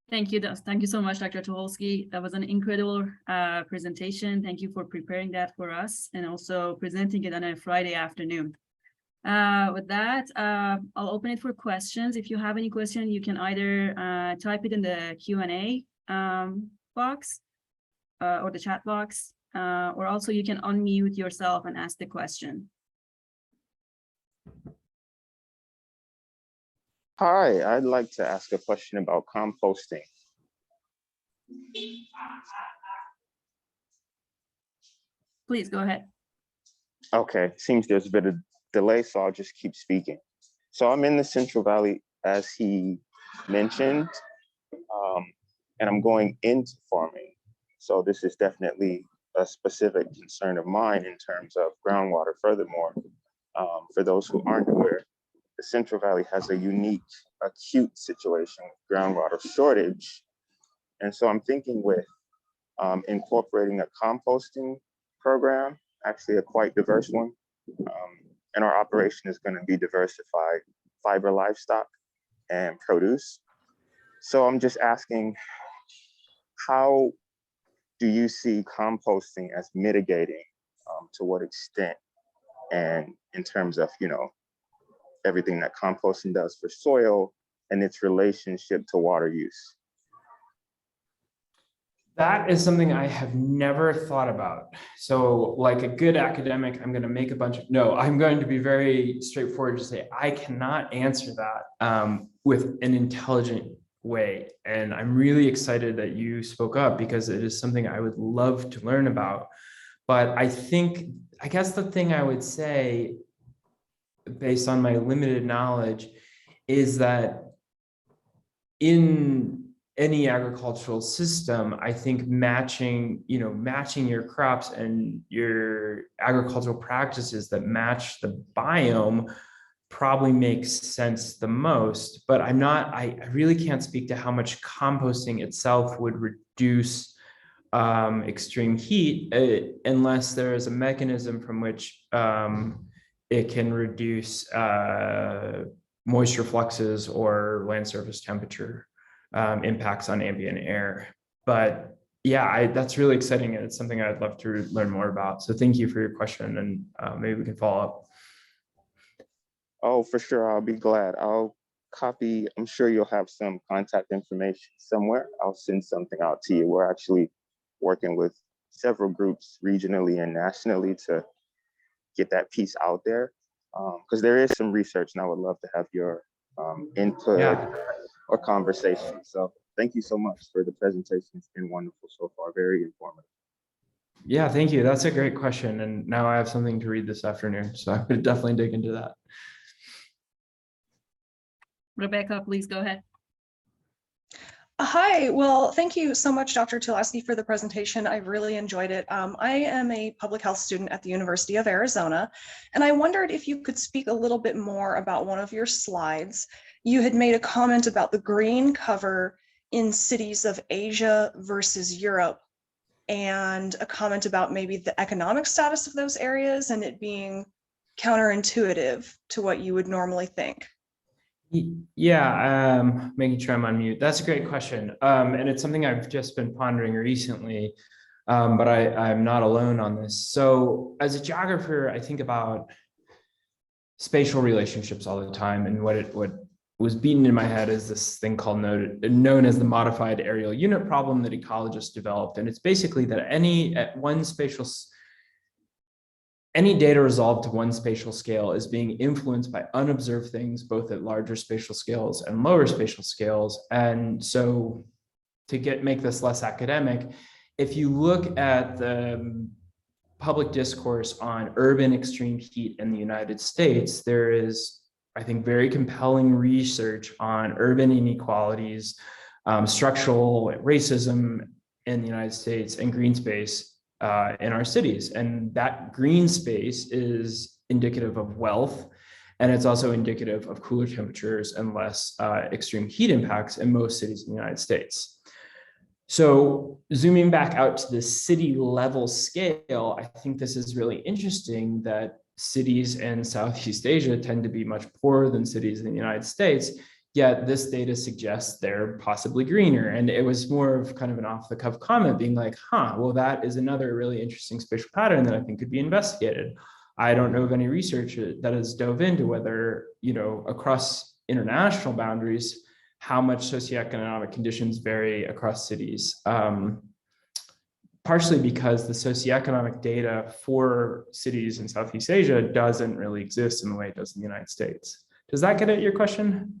Speaker 1: Thank you. Thank you so much, Dr. Tucholsky. That was an incredible presentation. Thank you for preparing that for us and also presenting it on a Friday afternoon. With that, I'll open it for questions. If you have any question, you can either type it in the Q&A box or the chat box, or also you can unmute yourself and ask the question.
Speaker 3: Hi, I'd like to ask a question about composting.
Speaker 1: Please go ahead.
Speaker 3: Okay, seems there's a bit of delay, so I'll just keep speaking. So I'm in the Central Valley, as he mentioned, and I'm going into farming. So this is definitely a specific concern of mine in terms of groundwater. Furthermore, for those who aren't aware, the Central Valley has a unique, acute situation with groundwater shortage. And so I'm thinking with incorporating a composting program, actually a quite diverse one. And our operation is going to be diversified fiber livestock and produce. So I'm just asking, how do you see composting as mitigating, to what extent, and in terms of, everything that composting does for soil and its relationship to water use?
Speaker 2: That is something I have never thought about. So like a good academic, I'm going to make a bunch of, no, I'm going to be very straightforward to say, I cannot answer that with an intelligent way. And I'm really excited that you spoke up because it is something I would love to learn about. But I guess the thing I would say, based on my limited knowledge, is that in any agricultural system, I think matching your crops and your agricultural practices that match the biome probably makes sense the most. But I really can't speak to how much composting itself would reduce extreme heat unless there is a mechanism from which it can reduce moisture fluxes or land surface temperature impacts on ambient air. But yeah, that's really exciting, and it's something I'd love to learn more about. So thank you for your question, and maybe we can follow up.
Speaker 3: Oh, for sure, I'll be glad. I'll copy, I'm sure you'll have some contact information somewhere. I'll send something out to you. We're actually working with several groups regionally and nationally to get that piece out there, because there is some research, and I would love to have your input or conversation. So thank you so much for the presentation. It's been wonderful so far, very informative.
Speaker 2: Yeah, thank you. That's a great question. And now I have something to read this afternoon, so I would definitely dig into that.
Speaker 1: Rebecca, please go ahead.
Speaker 4: Hi, well, thank you so much, Dr. Tucholsky, for the presentation. I really enjoyed it. I am a public health student at the University of Arizona, and I wondered if you could speak a little bit more about one of your slides. You had made a comment about the green cover in cities of Asia versus Europe, and a comment about maybe the economic status of those areas and it being counterintuitive to what you would normally think.
Speaker 2: Yeah, making sure I'm on mute. That's a great question. And it's something I've just been pondering recently, but I'm not alone on this. So as a geographer, I think about spatial relationships all the time. And what was beaten in my head is this thing called known as the modified areal unit problem that ecologists developed. And it's basically that any data resolved to one spatial scale is being influenced by unobserved things, both at larger spatial scales and lower spatial scales. And so to make this less academic, if you look at the public discourse on urban extreme heat in the United States, there is, I think, very compelling research on urban inequalities, structural racism in the United States, and green space in our cities. And that green space is indicative of wealth, and it's also indicative of cooler temperatures and less extreme heat impacts in most cities in the United States. So zooming back out to the city level scale, I think this is really interesting that cities in Southeast Asia tend to be much poorer than cities in the United States, yet this data suggests they're possibly greener. And it was more of kind of an off the cuff comment being like, well, that is another really interesting spatial pattern that I think could be investigated. I don't know of any research that has dove into whether, across international boundaries, how much socioeconomic conditions vary across cities. Partially because the socioeconomic data for cities in Southeast Asia doesn't really exist in the way it does in the United States. Does that get at your question?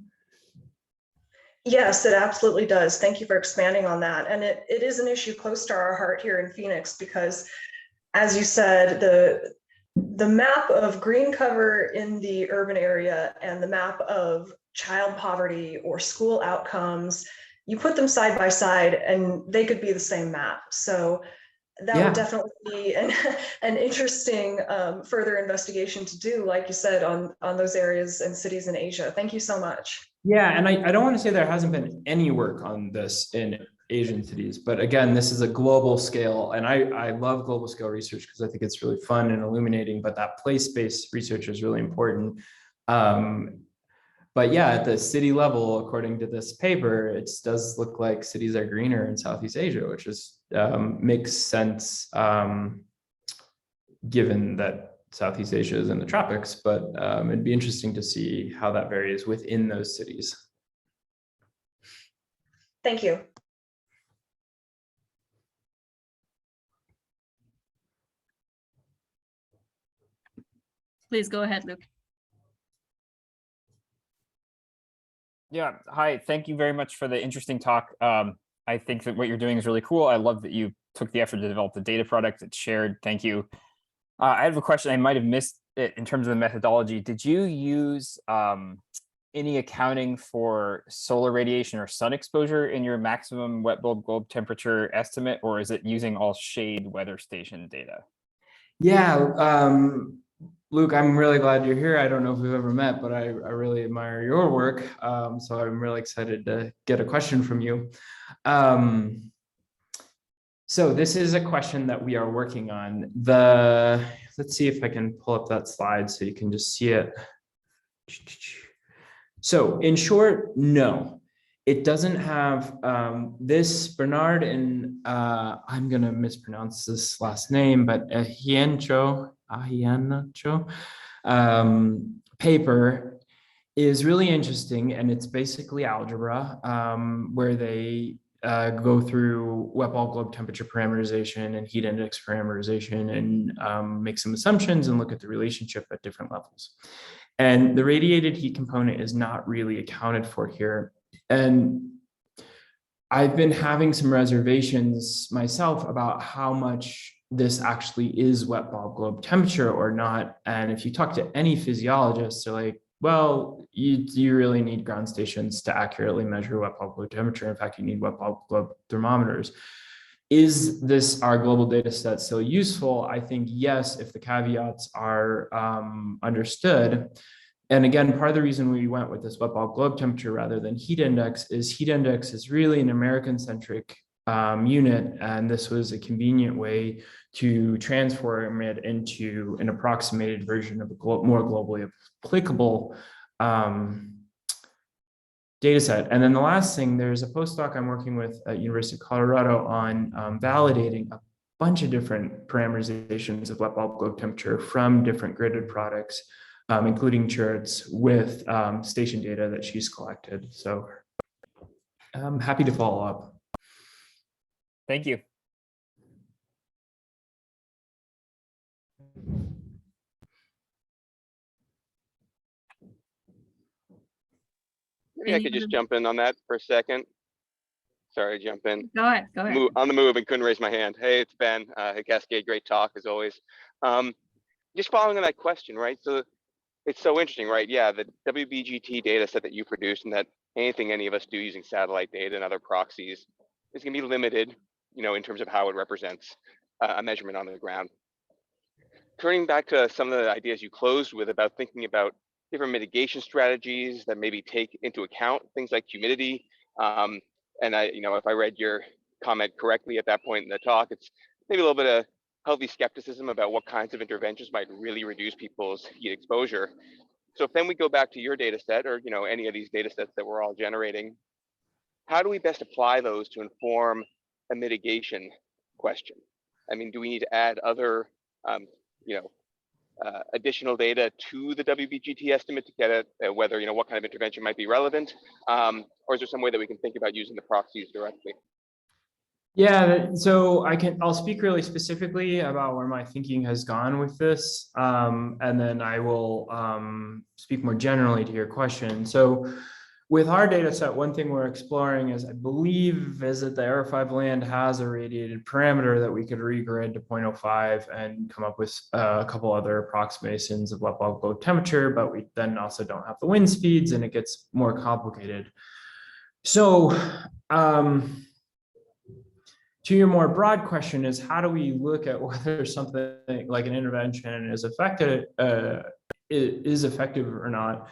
Speaker 4: Yes, it absolutely does. Thank you for expanding on that. And it is an issue close to our heart here in Phoenix because, as you said, the map of green cover in the urban area and the map of child poverty or school outcomes, you put them side by side and they could be the same map. So that would definitely be an interesting further investigation to do, like you said, on those areas and cities in Asia. Thank you so much.
Speaker 2: Yeah, and I don't want to say there hasn't been any work on this in Asian cities, but again, this is a global scale, and I love global scale research because I think it's really fun and illuminating, but that place-based research is really important. But yeah, at the city level, according to this paper, it does look like cities are greener in Southeast Asia, which is makes sense given that Southeast Asia is in the tropics, but it'd be interesting to see how that varies within those cities.
Speaker 4: Thank you.
Speaker 1: Please go ahead, Luke.
Speaker 5: Yeah, hi, thank you very much for the interesting talk. I think that what you're doing is really cool. I love that you took the effort to develop the data product that's shared. Thank you. I have a question. I might have missed it in terms of the methodology. Did you use any accounting for solar radiation or sun exposure in your maximum wet bulb globe temperature estimate, or is it using all shade weather station data?
Speaker 2: Yeah, Luke, I'm really glad you're here. I don't know if we've ever met, but I really admire your work. So I'm really excited to get a question from you. So this is a question that we are working on. Let's see if I can pull up that slide so you can just see it. So in short, no, it doesn't have this Bernard and I'm going to mispronounce this last name, but Ahiencho paper is really interesting. And it's basically algebra where they go through wet bulb globe temperature parameterization and heat index parameterization and make some assumptions and look at the relationship at different levels. And the radiated heat component is not really accounted for here. And I've been having some reservations myself about how much this actually is wet bulb globe temperature or not. And if you talk to any physiologists, they're like, well, you really need ground stations to accurately measure wet bulb globe temperature. In fact, you need wet bulb globe thermometers. Is this our global data set still useful? I think yes, if the caveats are understood. And again, part of the reason we went with this wet bulb globe temperature rather than heat index is really an American-centric unit, and this was a convenient way to transform it into an approximated version of a more globally applicable data set. And then the last thing, there's a postdoc I'm working with at University of Colorado on validating a bunch of different parameterizations of wet bulb globe temperature from different gridded products, including charts with station data that she's collected. So I'm happy to follow up.
Speaker 5: Thank you.
Speaker 6: Maybe I could just jump in on that for a second. Sorry, jump in.
Speaker 1: Go ahead, go ahead.
Speaker 6: On the move and couldn't raise my hand. Hey, it's Ben. Hey, Cascade, great talk as always. Just following on that question, right? So it's so interesting, right? Yeah, the WBGT data set that you produced and that anything any of us do using satellite data and other proxies is going to be limited, in terms of how it represents a measurement on the ground. Turning back to some of the ideas you closed with about thinking about different mitigation strategies that maybe take into account things like humidity. And if I read your comment correctly at that point in the talk. It's maybe a little bit of healthy skepticism about what kinds of interventions might really reduce people's heat exposure. So if then we go back to your data set, or any of these data sets that we're all generating, how do we best apply those to inform a mitigation question? I mean, do we need to add other additional data to the WBGT estimate to get at whether what kind of intervention might be relevant, or is there some way that we can think about using the proxies directly?
Speaker 2: Yeah, so I'll speak really specifically about where my thinking has gone with this, and then I will speak more generally to your question. So with our data set, one thing we're exploring is, I believe, is that the Aero 5 land has a radiated parameter that we could regrid to 0.05 and come up with a couple other approximations of wet bulb low temperature, but we then also don't have the wind speeds and it gets more complicated. So to your more broad question is, how do we look at whether something like an intervention is effective or not?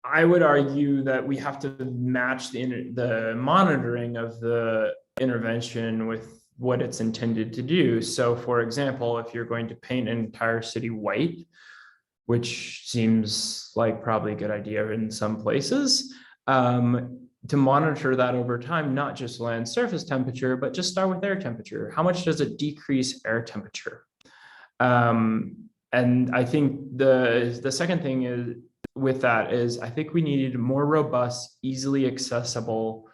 Speaker 2: I would argue that we have to match the monitoring of the intervention with what it's intended to do. So for example, if you're going to paint an entire city white, which seems like probably a good idea in some places, to monitor that over time, not just land surface temperature, but just start with air temperature. How much does it decrease air temperature? And I think the second thing is, with that is, I think we needed a more robust, easily accessible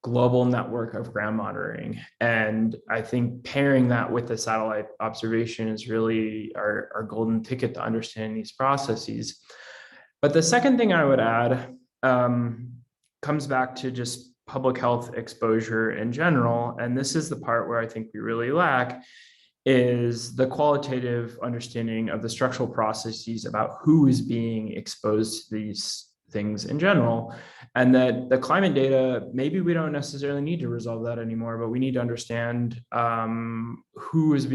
Speaker 2: global network of ground monitoring. And I think pairing that with the satellite observation is really our golden ticket to understanding these processes. But the second thing I would add comes back to just public health exposure in general. And this is the part where I think we really lack, is the qualitative understanding of the structural processes about who is being exposed to these things in general. And that the climate data, maybe we don't necessarily need to resolve that anymore, but we need to understand who is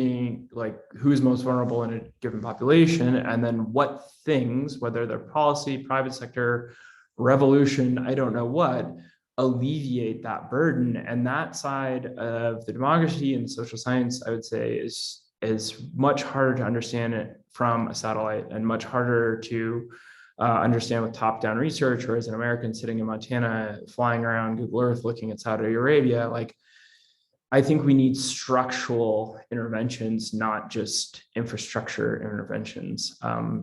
Speaker 2: most vulnerable in a given population, and then what things, whether they're policy, private sector, revolution, I don't know what, alleviate that burden. And that side of the demography and the social science, I would say, is much harder to understand it from a satellite, and much harder to understand with top-down research, or as an American sitting in Montana, flying around Google Earth, looking at Saudi Arabia. Like, I think we need structural interventions, not just infrastructure interventions,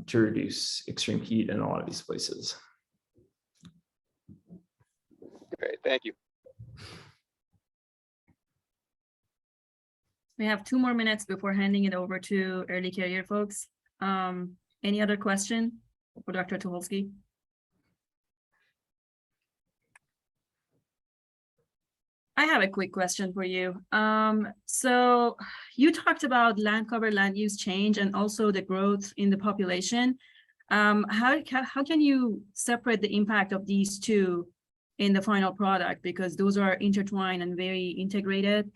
Speaker 2: to reduce extreme heat in a lot of these places.
Speaker 6: Great, thank you.
Speaker 1: We have 2 more minutes before handing it over to early career folks. Any other question for Dr. Tucholsky? I have a quick question for you. So you talked about land cover, land use change, and also the growth in the population. How can you separate the impact of these two in the final product, because those are intertwined and very integrated?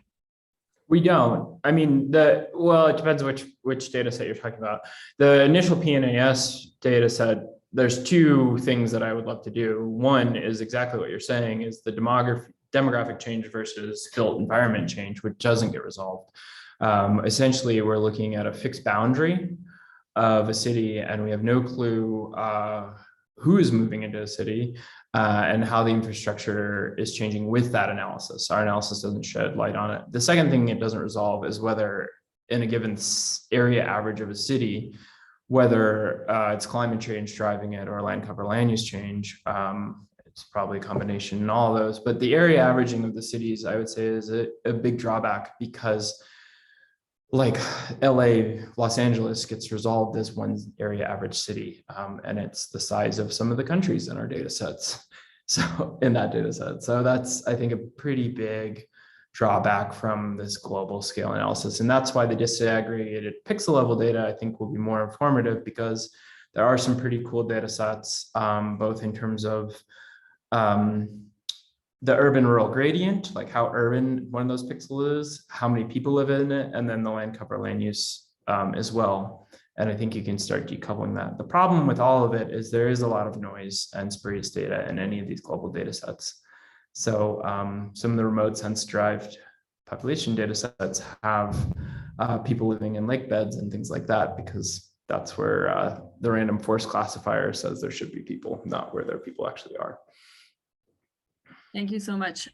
Speaker 2: We don't. I mean, well, it depends which data set you're talking about. The initial PNAS data set, there's 2 things that I would love to do. One is exactly what you're saying, is the demographic change versus built environment change, which doesn't get resolved. Essentially, we're looking at a fixed boundary of a city, and we have no clue who is moving into a city, and how the infrastructure is changing with that analysis. Our analysis doesn't shed light on it. The second thing it doesn't resolve is whether in a given area average of a city, whether it's climate change driving it or land cover land use change. It's probably a combination in all of those, but the area averaging of the cities, I would say, is a big drawback, because like LA, Los Angeles gets resolved as one area average city, and it's the size of some of the countries in our data sets. So in that data set, so that's, I think, a pretty big drawback from this global scale analysis. And that's why the disaggregated pixel level data, I think, will be more informative, because there are some pretty cool data sets, both in terms of the urban rural gradient, like how urban one of those pixels is, how many people live in it, and then the land cover land use as well. And I think you can start decoupling that. The problem with all of it is there is a lot of noise and spurious data in any of these global data sets. So some of the remote sense-derived population data sets have people living in lake beds and things like that, because that's where the random forest classifier says there should be people, not where their people actually are.
Speaker 1: Thank you so much.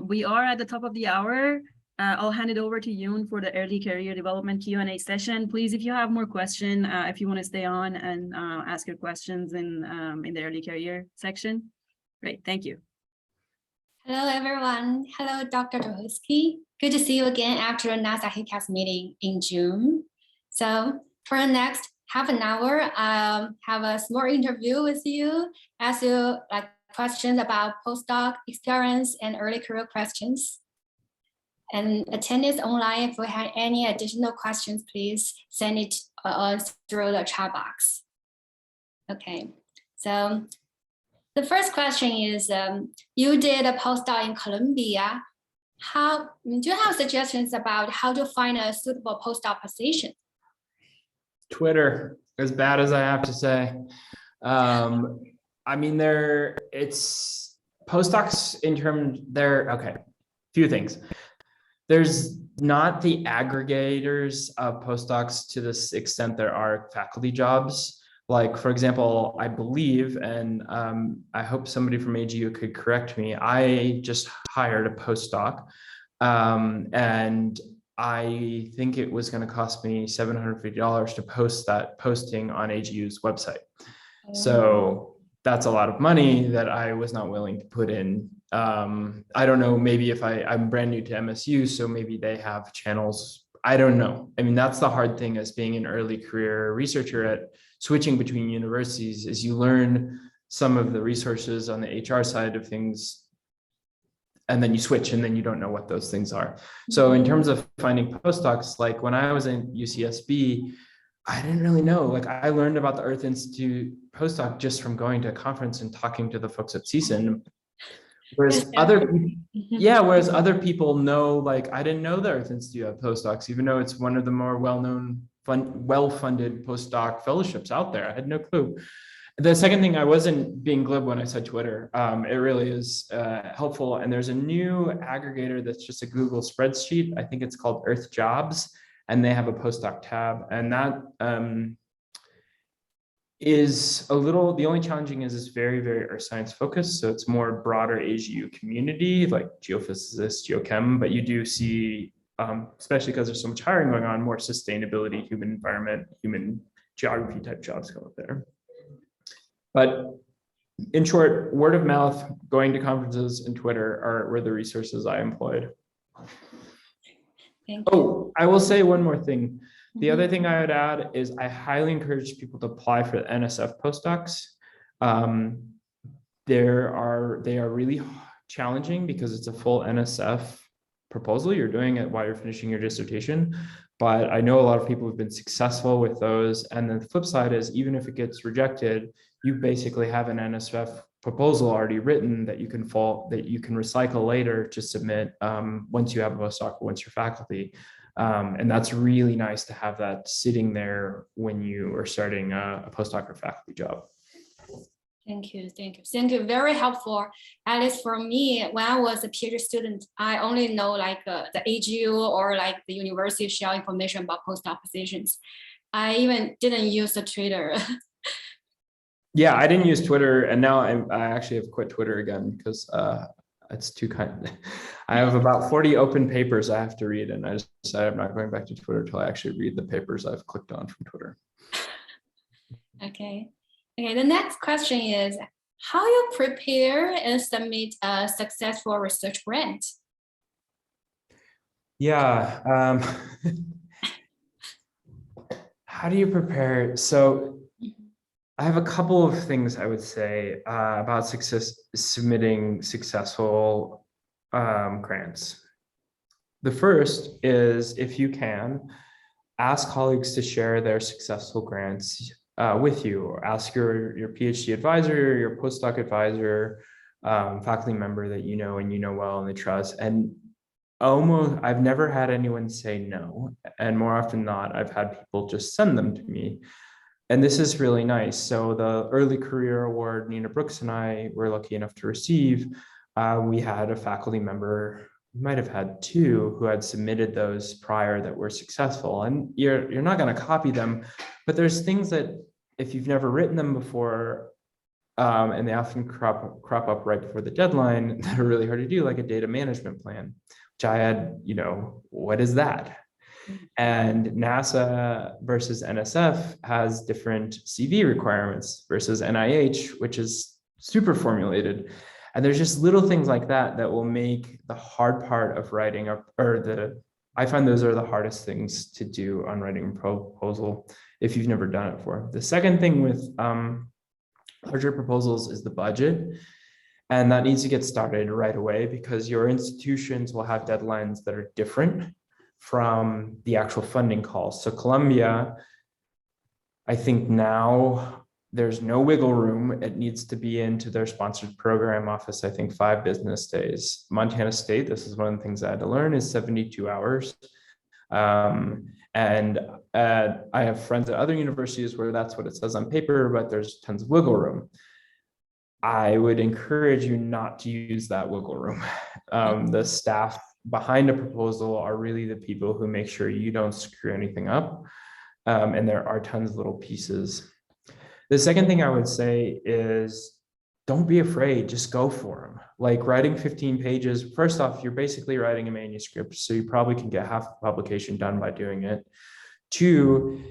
Speaker 1: We are at the top of the hour. I'll hand it over to Yoon for the early career development Q&A session. Please, if you have more questions, if you want to stay on and ask your questions in the early career section. Great, thank you.
Speaker 7: Hello, everyone. Hello, Dr. Dohosky. Good to see you again after the NASA HICAS meeting in June. So for the next half an hour, have a small interview with you, ask you like questions about postdoc experience and early career questions. And attendees online, if you have any additional questions, please send it through the chat box. Okay, so the first question is, you did a postdoc in Colombia. Do you have suggestions about how to find a suitable postdoc position?
Speaker 2: Twitter, as bad as I have to say. I mean, it's postdocs in terms, okay, few things. There's not the aggregators of postdocs to this extent there are faculty jobs. Like, for example, I believe, and I hope somebody from AGU could correct me, I just hired a postdoc, and I think it was going to cost me $750 to post that posting on AGU's website. So that's a lot of money that I was not willing to put in. I don't know, maybe if I'm brand new to MSU, so maybe they have channels. I don't know. I mean, that's the hard thing as being an early career researcher at switching between universities, is you learn some of the resources on the HR side of things, and then you switch and then you don't know what those things are. So in terms of finding postdocs, like when I was in UCSB, I didn't really know. Like, I learned about the Earth Institute postdoc just from going to a conference and talking to the folks at CSUN. Whereas whereas other people know, like, I didn't know the Earth Institute had postdocs, even though it's one of the more well-known, well-funded postdoc fellowships out there. I had no clue. The second thing, I wasn't being glib when I said Twitter. It really is helpful. And there's a new aggregator that's just a Google spreadsheet. I think it's called Earth Jobs, and they have a postdoc tab. And that is a little, the only challenging is it's very, very earth science focused. So it's more broader AGU community, like geophysicists, geochem, but you do see, especially because there's so much hiring going on, more sustainability, human environment, human geography type jobs come up there. But in short, word of mouth, going to conferences, and Twitter were the resources I employed.
Speaker 7: Thank you.
Speaker 2: Oh, I will say one more thing. The other thing I would add is I highly encourage people to apply for the NSF postdocs. They are really challenging because it's a full NSF proposal. You're doing it while you're finishing your dissertation. But I know a lot of people have been successful with those. And then the flip side is, even if it gets rejected, you basically have an NSF proposal already written that you can recycle later to submit once you have a postdoc, once you're faculty. And that's really nice to have that sitting there when you are starting a postdoc or faculty job.
Speaker 7: Thank you, thank you. Thank you, very helpful. At least for me, when I was a PhD student, I only know like the AGU or like the university share information about postdoc positions. I even didn't use the Twitter.
Speaker 2: Yeah, I didn't use Twitter, and now I actually have quit Twitter again because it's too kind. I have about 40 open papers I have to read, and I just decided I'm not going back to Twitter until I actually read the papers I've clicked on from Twitter.
Speaker 7: Okay. Okay, the next question is, how you prepare and submit a successful research grant?
Speaker 2: Yeah. How do you prepare? So I have a couple of things I would say about submitting successful grants. The first is, if you can, ask colleagues to share their successful grants with you, or ask your PhD advisor, your postdoc advisor, faculty member that you know and you know well and they trust. And I've never had anyone say no, and more often than not, I've had people just send them to me. And this is really nice. So the Early Career Award Nina Brooks and I were lucky enough to receive we had a faculty member, we might have had two, who had submitted those prior that were successful. And you're not going to copy them, but there's things that if you've never written them before, and they often crop up right before the deadline, that are really hard to do, like a data management plan, which I had, what is that? And NASA versus NSF has different CV requirements versus NIH, which is super formulated. And there's just little things like that that will make the hard part of writing I find those are the hardest things to do on writing a proposal if you've never done it before. The second thing with larger proposals is the budget. And that needs to get started right away because your institutions will have deadlines that are different from the actual funding calls. So Columbia, I think now there's no wiggle room. It needs to be into their sponsored program office, I think 5 business days. Montana State, this is one of the things I had to learn, is 72 hours. And I have friends at other universities where that's what it says on paper, but there's tons of wiggle room. I would encourage you not to use that wiggle room. The staff behind a proposal are really the people who make sure you don't screw anything up. And there are tons of little pieces. The second thing I would say is don't be afraid, just go for them. Like writing 15 pages, first off, you're basically writing a manuscript, so you probably can get half the publication done by doing it. 2,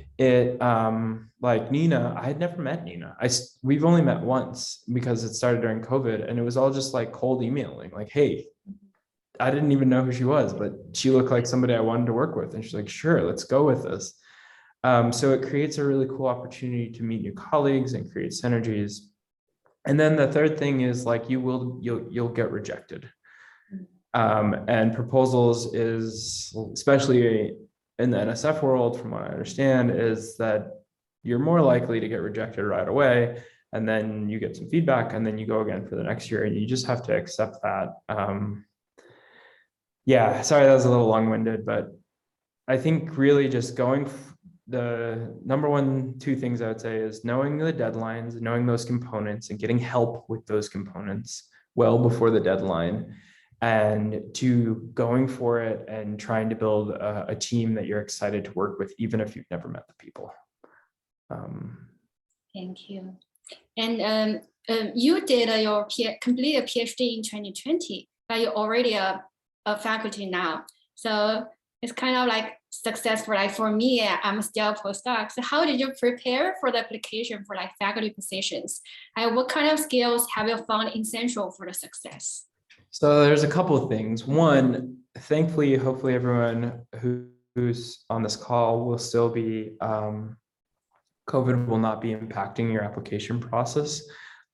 Speaker 2: like Nina, I had never met Nina. We've only met once because it started during COVID, and it was all just like cold emailing, like, hey, I didn't even know who she was, but she looked like somebody I wanted to work with. And she's like, sure, let's go with this. So it creates a really cool opportunity to meet new colleagues and create synergies. And then the third thing is like, you'll get rejected. And proposals is, especially in the NSF world, from what I understand, is that you're more likely to get rejected right away. And then you get some feedback and then you go again for the next year, and you just have to accept that. Yeah, sorry, that was a little long-winded, but I think really just the number 2 things I would say is knowing the deadlines, knowing those components and getting help with those components well before the deadline, and to going for it and trying to build a team that you're excited to work with, even if you've never met the people.
Speaker 7: Thank you. And you did complete a PhD in 2020, but you're already a faculty now. So it's kind of like successful. Like for me, I'm still a postdoc. So how did you prepare for the application for like faculty positions? And what kind of skills have you found essential for the success?
Speaker 2: So there's a couple of things. One, thankfully, hopefully everyone who's on this call will still be, COVID will not be impacting your application process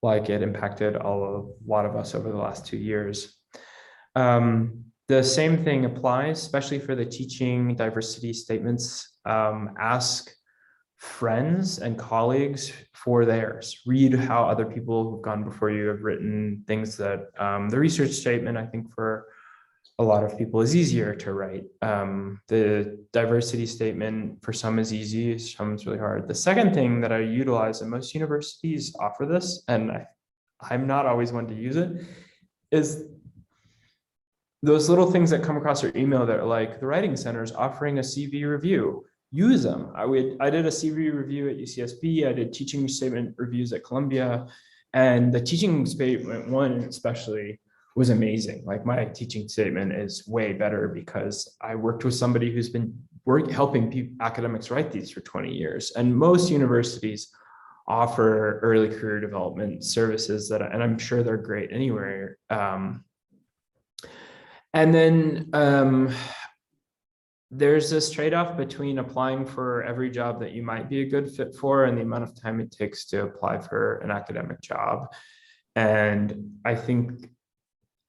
Speaker 2: like it impacted a lot of us over the last 2 years. The same thing applies, especially for the teaching diversity statements. Ask friends and colleagues for theirs. Read how other people who've gone before you have written things that the research statement, I think for a lot of people is easier to write. The diversity statement for some is easy, some is really hard. The second thing that I utilize, and most universities offer this, and I'm not always one to use it, is those little things that come across your email that are like, the Writing Center is offering a CV review. Use them. I did a CV review at UCSB. I did teaching statement reviews at Columbia, and the teaching statement one especially was amazing. Like my teaching statement is way better because I worked with somebody who's been helping academics write these for 20 years. And most universities offer early career development services and I'm sure they're great anywhere. And then there's this trade-off between applying for every job that you might be a good fit for and the amount of time it takes to apply for an academic job. And I think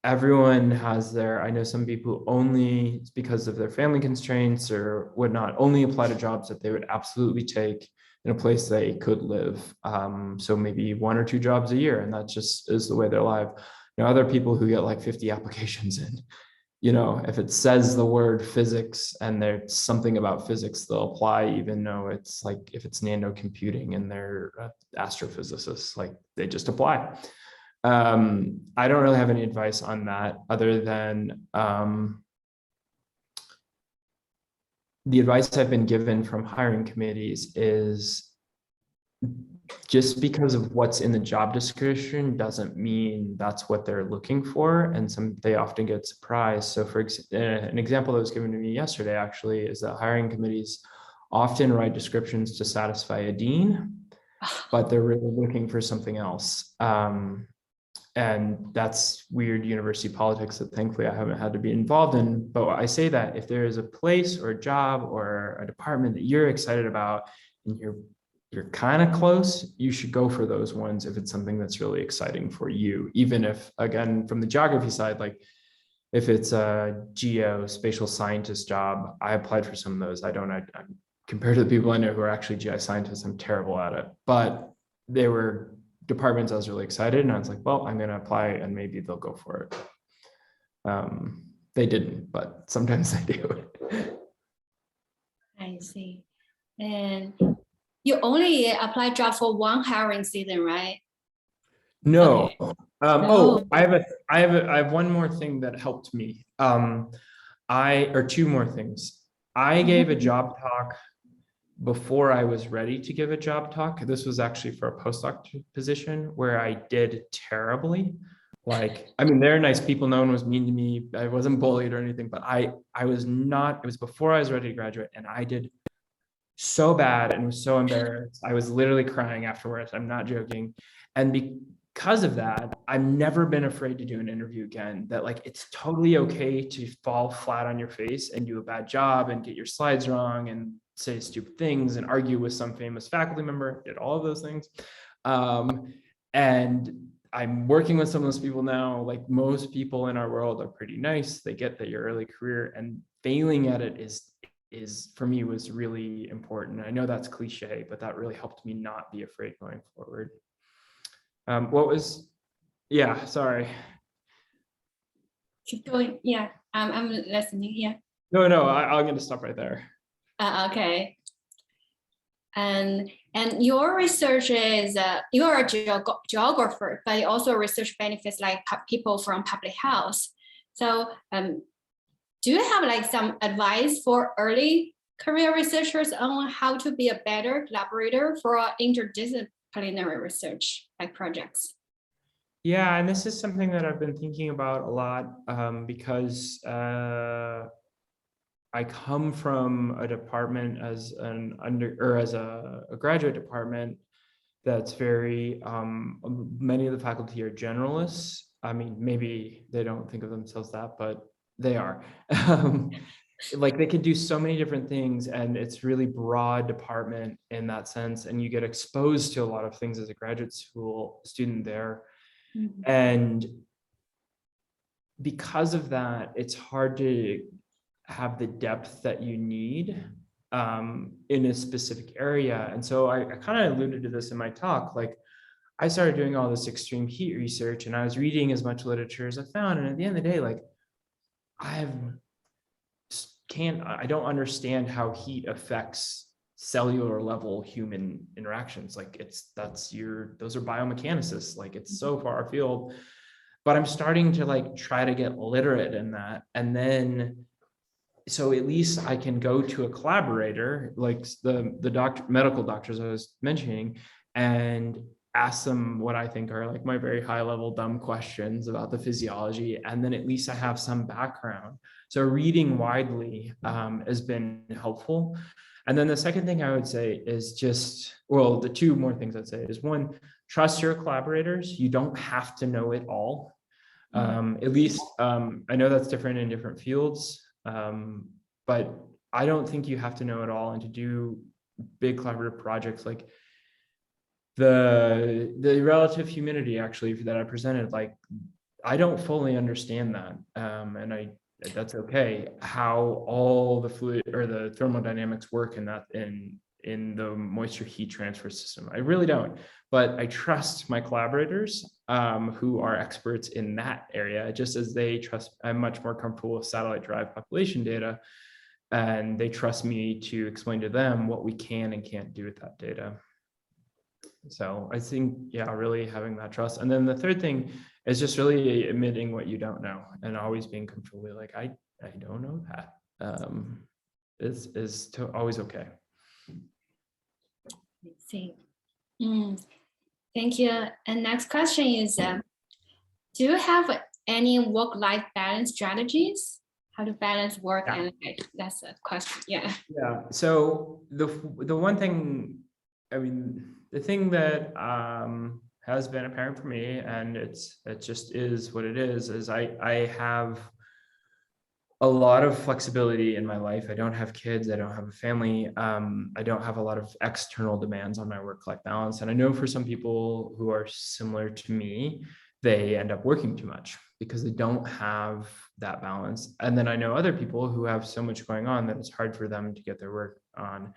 Speaker 2: everyone has I know some people only, because of their family constraints or whatnot, only apply to jobs that they would absolutely take in a place they could live. So maybe 1 or 2 jobs a year, and that just is the way they're live. Other people who get like 50 applications in, if it says the word physics and there's something about physics, they'll apply, even though it's like, if it's nano computing and they're astrophysicists, like they just apply. I don't really have any advice on that other than the advice I've been given from hiring committees is just because of what's in the job description doesn't mean that's what they're looking for. And they often get surprised. So for an example that was given to me yesterday actually is that hiring committees often write descriptions to satisfy a dean, but they're really looking for something else. And that's weird university politics that thankfully I haven't had to be involved in. But I say that if there is a place or a job or a department that you're excited about and you're kind of close, you should go for those ones if it's something that's really exciting for you. Even if, again, from the geography side, like if it's a geospatial scientist job, I applied for some of those. I'm compared to the people I know who are actually GI scientists, I'm terrible at it. But they were departments I was really excited, and I was like, well, I'm going to apply and maybe they'll go for it. They didn't, but sometimes they do.
Speaker 7: I see. And you only apply job for one hiring season, right?
Speaker 2: No.
Speaker 7: Okay.
Speaker 2: Oh, I have one more thing that helped me. Or two more things. I gave a job talk before I was ready to give a job talk. This was actually for a postdoc position where I did terribly. Like, I mean, they're nice people. No one was mean to me. I wasn't bullied or anything, but I was not, it was before I was ready to graduate, and I did so bad and was so embarrassed. I was literally crying afterwards. I'm not joking. And because of that, I've never been afraid to do an interview again. That like, it's totally okay to fall flat on your face and do a bad job and get your slides wrong and say stupid things and argue with some famous faculty member, did all of those things. And I'm working with some of those people now. Like most people in our world are pretty nice. They get that your early career, and failing at it is for me was really important. I know that's cliche, but that really helped me not be afraid going forward. Yeah, sorry.
Speaker 7: Keep going. Yeah, I'm listening. Yeah.
Speaker 2: No, I'm going to stop right there.
Speaker 7: Okay. And your research is you are a geographer, but you also research benefits like people from public health. So do you have like some advice for early career researchers on how to be a better collaborator for interdisciplinary research like projects?
Speaker 2: Yeah, and this is something that I've been thinking about a lot because I come from a department as a graduate department that's very many of the faculty are generalists. I mean, maybe they don't think of themselves that, but they are. Like they can do so many different things, and it's really broad department in that sense, and you get exposed to a lot of things as a graduate school student there.
Speaker 7: Mm-hmm.
Speaker 2: And because of that, it's hard to have the depth that you need in a specific area. And so I kind of alluded to this in my talk. Like I started doing all this extreme heat research, and I was reading as much literature as I found. And at the end of the day, like I don't understand how heat affects cellular level human interactions. Like those are biomecanicists. Like it's so far afield, but I'm starting to like try to get literate in that. And then, so at least I can go to a collaborator, like the medical doctors I was mentioning, and ask them what I think are like my very high level dumb questions about the physiology. And then at least I have some background. So reading widely has been helpful. And then the second thing I would say is the two more things I'd say is one, trust your collaborators. You don't have to know it all. At least I know that's different in different fields, but I don't think you have to know it all. And to do big collaborative projects like the relative humidity actually that I presented, like I don't fully understand that, and that's okay. How all the fluid or the thermodynamics work in the moisture heat transfer system, I really don't. But I trust my collaborators who are experts in that area, just as I'm much more comfortable with satellite derived population data, and they trust me to explain to them what we can and can't do with that data. So I think, yeah, really having that trust. And then the third thing is just really admitting what you don't know and always being comfortable with like, I don't know that, is always okay.
Speaker 7: Let's see. Thank you. And next question is, do you have any work-life balance strategies? How to balance work
Speaker 2: Yeah.
Speaker 7: and life? That's a question. Yeah.
Speaker 2: Yeah. So the one thing, I mean, the thing that has been apparent for me, and it just is what it is I have a lot of flexibility in my life. I don't have kids. I don't have a family. I don't have a lot of external demands on my work-life balance. And I know for some people who are similar to me, they end up working too much because they don't have that balance. And then I know other people who have so much going on that it's hard for them to get their work on.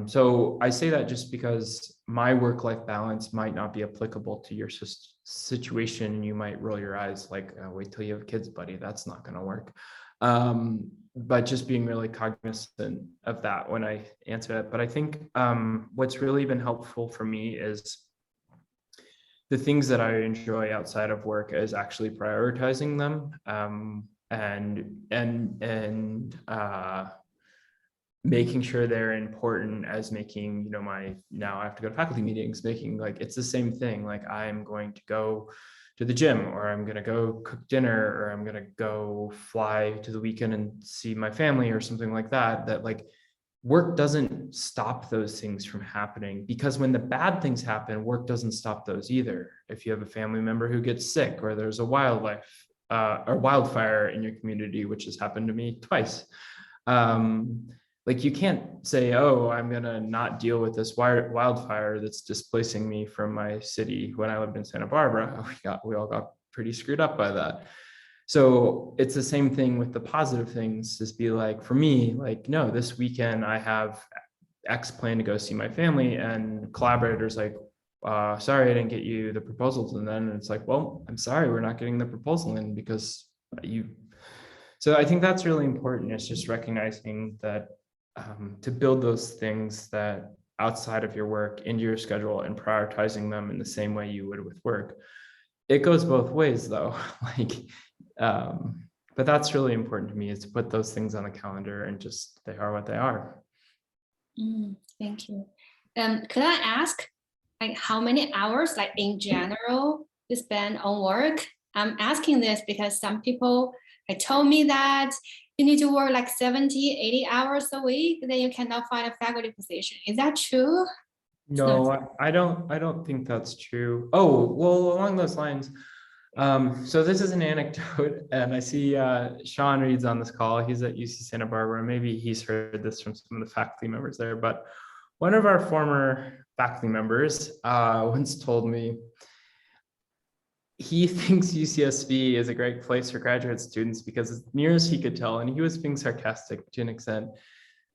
Speaker 2: So I say that just because my work-life balance might not be applicable to your situation. You might roll your eyes like, wait till you have kids, buddy. That's not going to work. But just being really cognizant of that when I answer it. But I think what's really been helpful for me is the things that I enjoy outside of work is actually prioritizing them and making sure they're important as making, you know, now I have to go to faculty meetings, making like, it's the same thing. Like I'm going to go to the gym, or I'm going to go cook dinner, or I'm going to go fly to the weekend and see my family or something like that, that like work doesn't stop those things from happening, because when the bad things happen, work doesn't stop those either. If you have a family member who gets sick, or there's a wildfire in your community, which has happened to me twice. Like you can't say, oh, I'm gonna not deal with this wildfire that's displacing me from my city. When I lived in Santa Barbara, we all got pretty screwed up by that. So it's the same thing with the positive things, is be like, for me, like, no, this weekend I have X plan to go see my family, and Collaborators like, sorry, I didn't get you the proposals. And then it's like, well, I'm sorry, we're not getting the proposal in because you. So I think that's really important. It's just recognizing that to build those things that outside of your work into your schedule and prioritizing them in the same way you would with work. It goes both ways though, like, but that's really important to me, is to put those things on the calendar and just, they are what they are.
Speaker 7: Thank you. Could I ask, like, how many hours, like in general, you spend on work? I'm asking this because some people told me that you need to work like 70, 80 hours a week, then you cannot find a faculty position. Is that true?
Speaker 2: No, I don't think that's true. Oh, well, along those lines. So this is an anecdote, and I see Sean Reed's on this call. He's at UC Santa Barbara. Maybe he's heard this from some of the faculty members there, but one of our former faculty members once told me he thinks UCSB is a great place for graduate students because, as near as he could tell, and he was being sarcastic to an extent,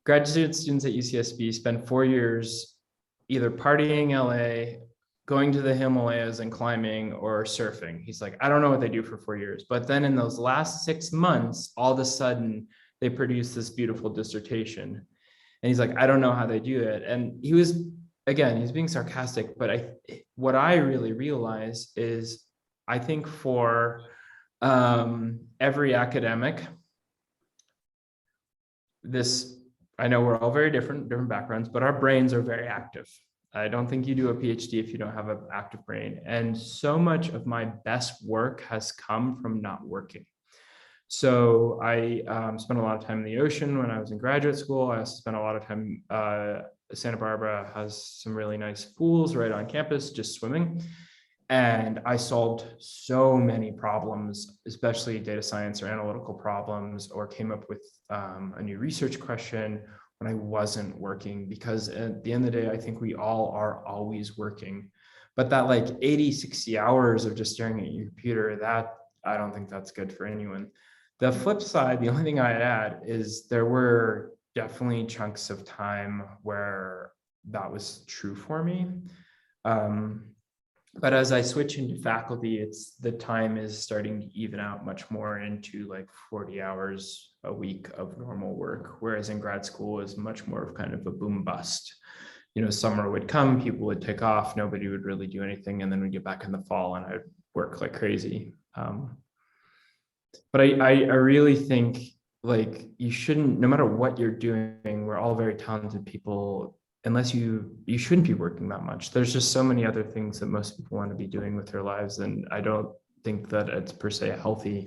Speaker 2: graduate students at UCSB spend 4 years either partying LA, going to the Himalayas and climbing, or surfing. He's like, I don't know what they do for 4 years, but then in those last 6 months, all of a sudden they produce this beautiful dissertation. And he's like, I don't know how they do it. And he was, again, he's being sarcastic, but what I really realize is, I think for every academic, I know we're all very different backgrounds, but our brains are very active. I don't think you do a PhD if you don't have an active brain. And so much of my best work has come from not working. So I spent a lot of time in the ocean when I was in graduate school. I also spent a lot of time, Santa Barbara has some really nice pools right on campus, just swimming. And I solved so many problems, especially data science or analytical problems, or came up with a new research question when I wasn't working, because at the end of the day, I think we all are always working. But that like 80, 60 hours of just staring at your computer, that I don't think that's good for anyone. The flip side, the only thing I'd add is there were definitely chunks of time where that was true for me. But as I switch into faculty, the time is starting to even out much more into like 40 hours a week of normal work, whereas in grad school is much more of kind of a boom bust summer would come, people would take off, nobody would really do anything, and then we'd get back in the fall and I'd work like crazy. But I really think like you shouldn't, no matter what you're doing, we're all very talented people, unless you shouldn't be working that much. There's just so many other things that most people want to be doing with their lives, and I don't think that it's per se healthy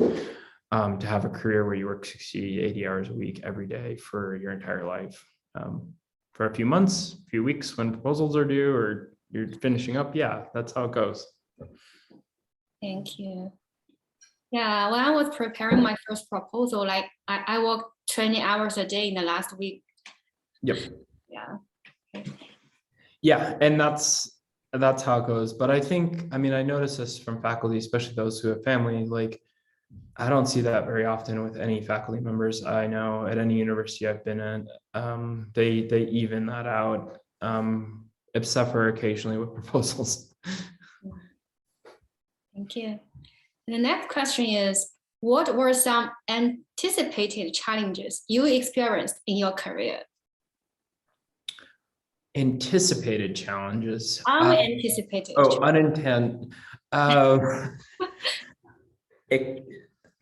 Speaker 2: to have a career where you work 60, 80 hours a week every day for your entire life. For a few months, a few weeks when proposals are due or you're finishing up, yeah, that's how it goes.
Speaker 7: Thank you. Yeah, when I was preparing my first proposal, like I worked 20 hours a day in the last week.
Speaker 2: Yep.
Speaker 7: Yeah.
Speaker 2: Yeah, and that's how it goes. But I think, I mean, I notice this from faculty, especially those who have family, like I don't see that very often with any faculty members I know at any university I've been at. They even that out, except for occasionally with proposals.
Speaker 7: Thank you. And the next question is, what were some anticipated challenges you experienced in your career?
Speaker 2: Anticipated challenges.
Speaker 7: Unanticipated.
Speaker 2: Unintended.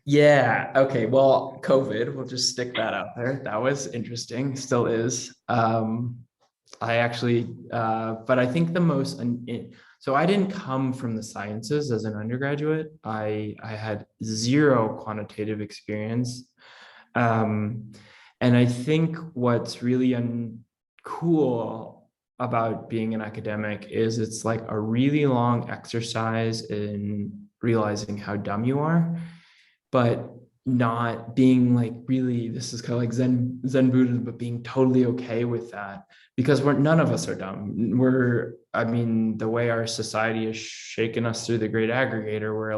Speaker 2: Yeah, okay, well, COVID, we'll just stick that out there. That was interesting, still is. I actually, but I think the most, so I didn't come from the sciences as an undergraduate. I had zero quantitative experience. And I think what's really cool about being an academic is it's like a really long exercise in realizing how dumb you are, but not being like really, this is kind of like Zen Buddhism, but being totally okay with that, because none of us are dumb. I mean, the way our society has shaken us through the great aggregator, where,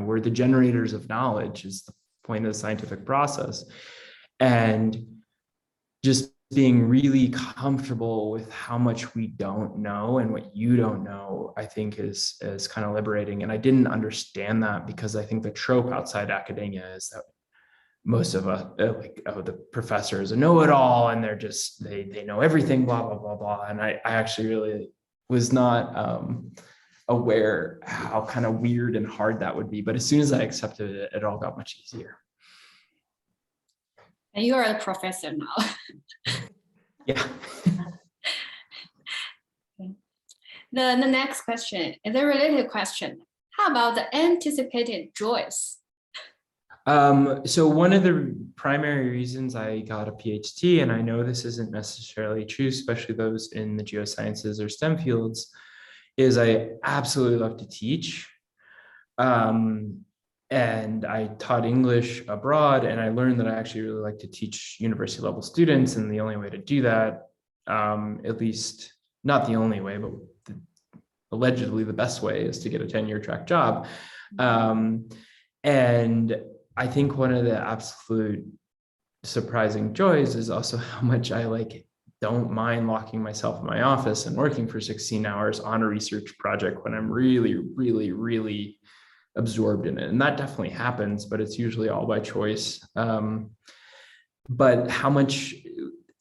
Speaker 2: we're the generators of knowledge is the point of the scientific process. And just being really comfortable with how much we don't know and what you don't know, I think is kind of liberating. And I didn't understand that because I think the trope outside academia is that most of us, the professor is a know-it-all and they know everything, blah, blah, blah, blah. And I actually really was not aware how kind of weird and hard that would be. But as soon as I accepted it, it all got much easier.
Speaker 7: And you are a professor now.
Speaker 2: Yeah.
Speaker 7: The next question is a related question. How about the anticipated joys?
Speaker 2: So one of the primary reasons I got a PhD, and I know this isn't necessarily true, especially those in the geosciences or STEM fields, is I absolutely love to teach. And I taught English abroad, and I learned that I actually really like to teach university level students. And the only way to do that, at least not the only way, but allegedly the best way, is to get a tenure track job. And I think one of the absolute surprising joys is also how much I don't mind locking myself in my office and working for 16 hours on a research project when I'm really, really, really absorbed in it. And that definitely happens, but it's usually all by choice. But how much,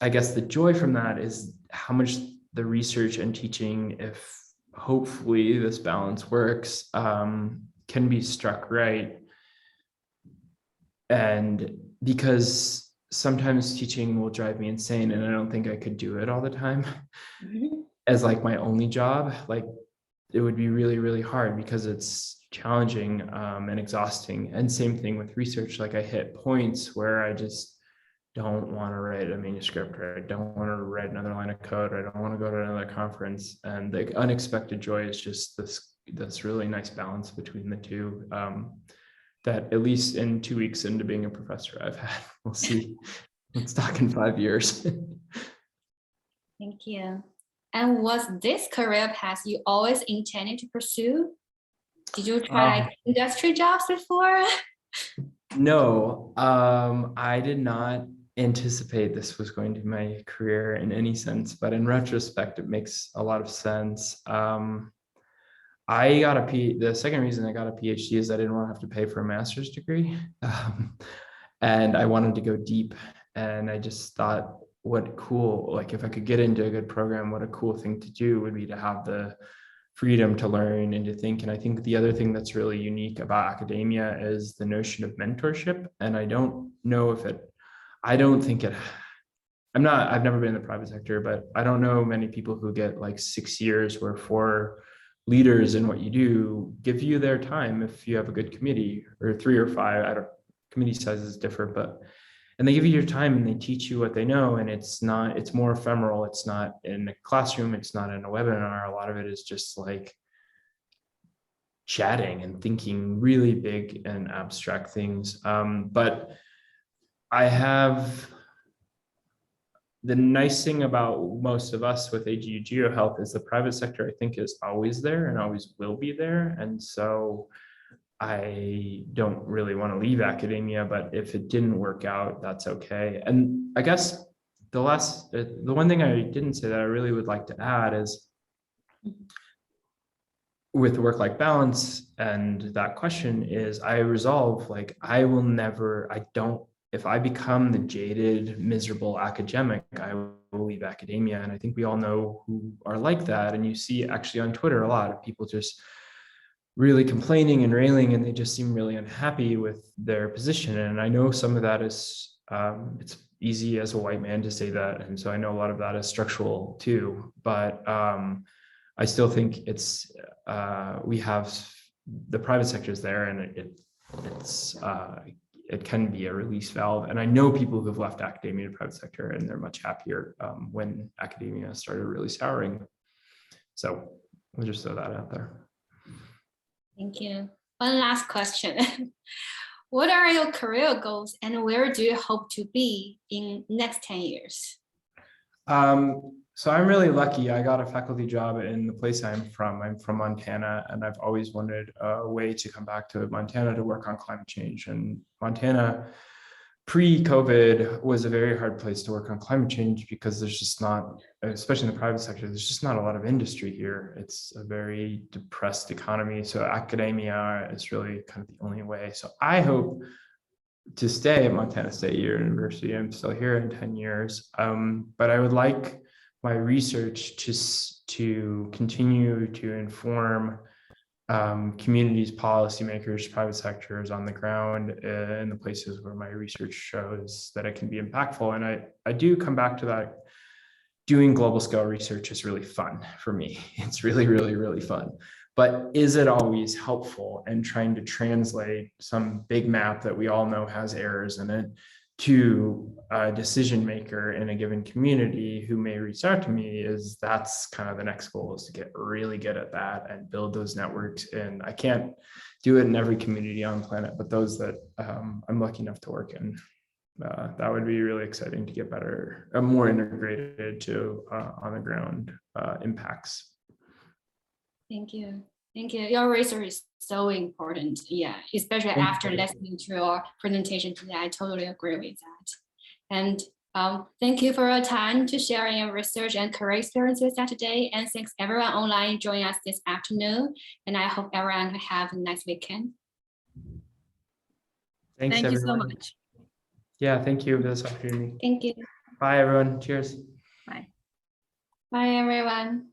Speaker 2: I guess the joy from that is how much the research and teaching, if hopefully this balance works, can be struck right. And because sometimes teaching will drive me insane and I don't think I could do it all the time as my only job. It would be really, really hard because it's challenging and exhausting. And same thing with research. I hit points where I just don't want to write a manuscript, or I don't want to write another line of code, or I don't want to go to another conference. And the unexpected joy is just this really nice balance between the two. That at least in 2 weeks into being a professor, I've had. We'll see. Let's talk in 5 years.
Speaker 7: Thank you. And was this career path you always intended to pursue? Did you try industry jobs before?
Speaker 2: No, I did not anticipate this was going to be my career in any sense, but in retrospect, it makes a lot of sense. The second reason I got a PhD is I didn't want to have to pay for a master's degree. And I wanted to go deep. And I just thought what cool, like if I could get into a good program, what a cool thing to do would be to have the freedom to learn and to think. And I think the other thing that's really unique about academia is the notion of mentorship. And I don't know if it, I don't think it, I've never been in the private sector, but I don't know many people who get like 6 years where 4 leaders in what you do give you their time if you have a good committee, or 3 or 5, I don't, committee sizes differ, but, and they give you your time and they teach you what they know. And it's not, it's more ephemeral. It's not in a classroom. It's not in a webinar. A lot of it is just like chatting and thinking really big and abstract things. But I have, the nice thing about most of us with AGU Geohealth is the private sector, I think, is always there and always will be there. And so I don't really want to leave academia, but if it didn't work out, that's okay. And I guess the one thing I didn't say that I really would like to add is with work-life balance, and that question is, I resolve, like, I will never, I don't, if I become the jaded, miserable academic, I will leave academia. And I think we all know who are like that. And you see actually on Twitter, a lot of people just really complaining and railing, and they just seem really unhappy with their position. And I know some of that is, it's easy as a white man to say that. And so I know a lot of that is structural too, but I still think it's, we have, the private sector is there, and it can be a release valve. And I know people who've left academia to private sector, and they're much happier when academia started really souring. So we'll just throw that out there. Thank you.
Speaker 7: One last question. What are your career goals and where do you hope to be in next 10 years?
Speaker 2: So I'm really lucky. I got a faculty job in the place I'm from. I'm from Montana, and I've always wanted a way to come back to Montana to work on climate change. And Montana, pre-COVID, was a very hard place to work on climate change because there's just not, especially in the private sector, there's just not a lot of industry here. It's a very depressed economy. So academia is really kind of the only way. So I hope to stay at Montana State University. I'm still here in 10 years. But I would like my research to continue to inform communities, policymakers, private sectors on the ground in the places where my research shows that it can be impactful. And I do come back to that. Doing global scale research is really fun for me. It's really, really, really fun. But is it always helpful? And trying to translate some big map that we all know has errors in it to a decision maker in a given community who may reach out to me, that's kind of the next goal, is to get really good at that and build those networks. And I can't do it in every community on the planet, but those that I'm lucky enough to work in, that would be really exciting to get better, more integrated to on the ground impacts.
Speaker 7: Thank you. Thank you. Your research is so important. Yeah, especially after listening to your presentation today. I totally agree with that. And thank you for your time to sharing your research and career experiences today. And thanks everyone online joining us this afternoon. And I hope everyone have a nice weekend.
Speaker 2: Thanks,
Speaker 1: Thank
Speaker 2: everyone.
Speaker 1: you so much.
Speaker 2: Yeah, thank you for this opportunity.
Speaker 7: Thank you.
Speaker 2: Bye, everyone. Cheers.
Speaker 1: Bye.
Speaker 7: Bye, everyone.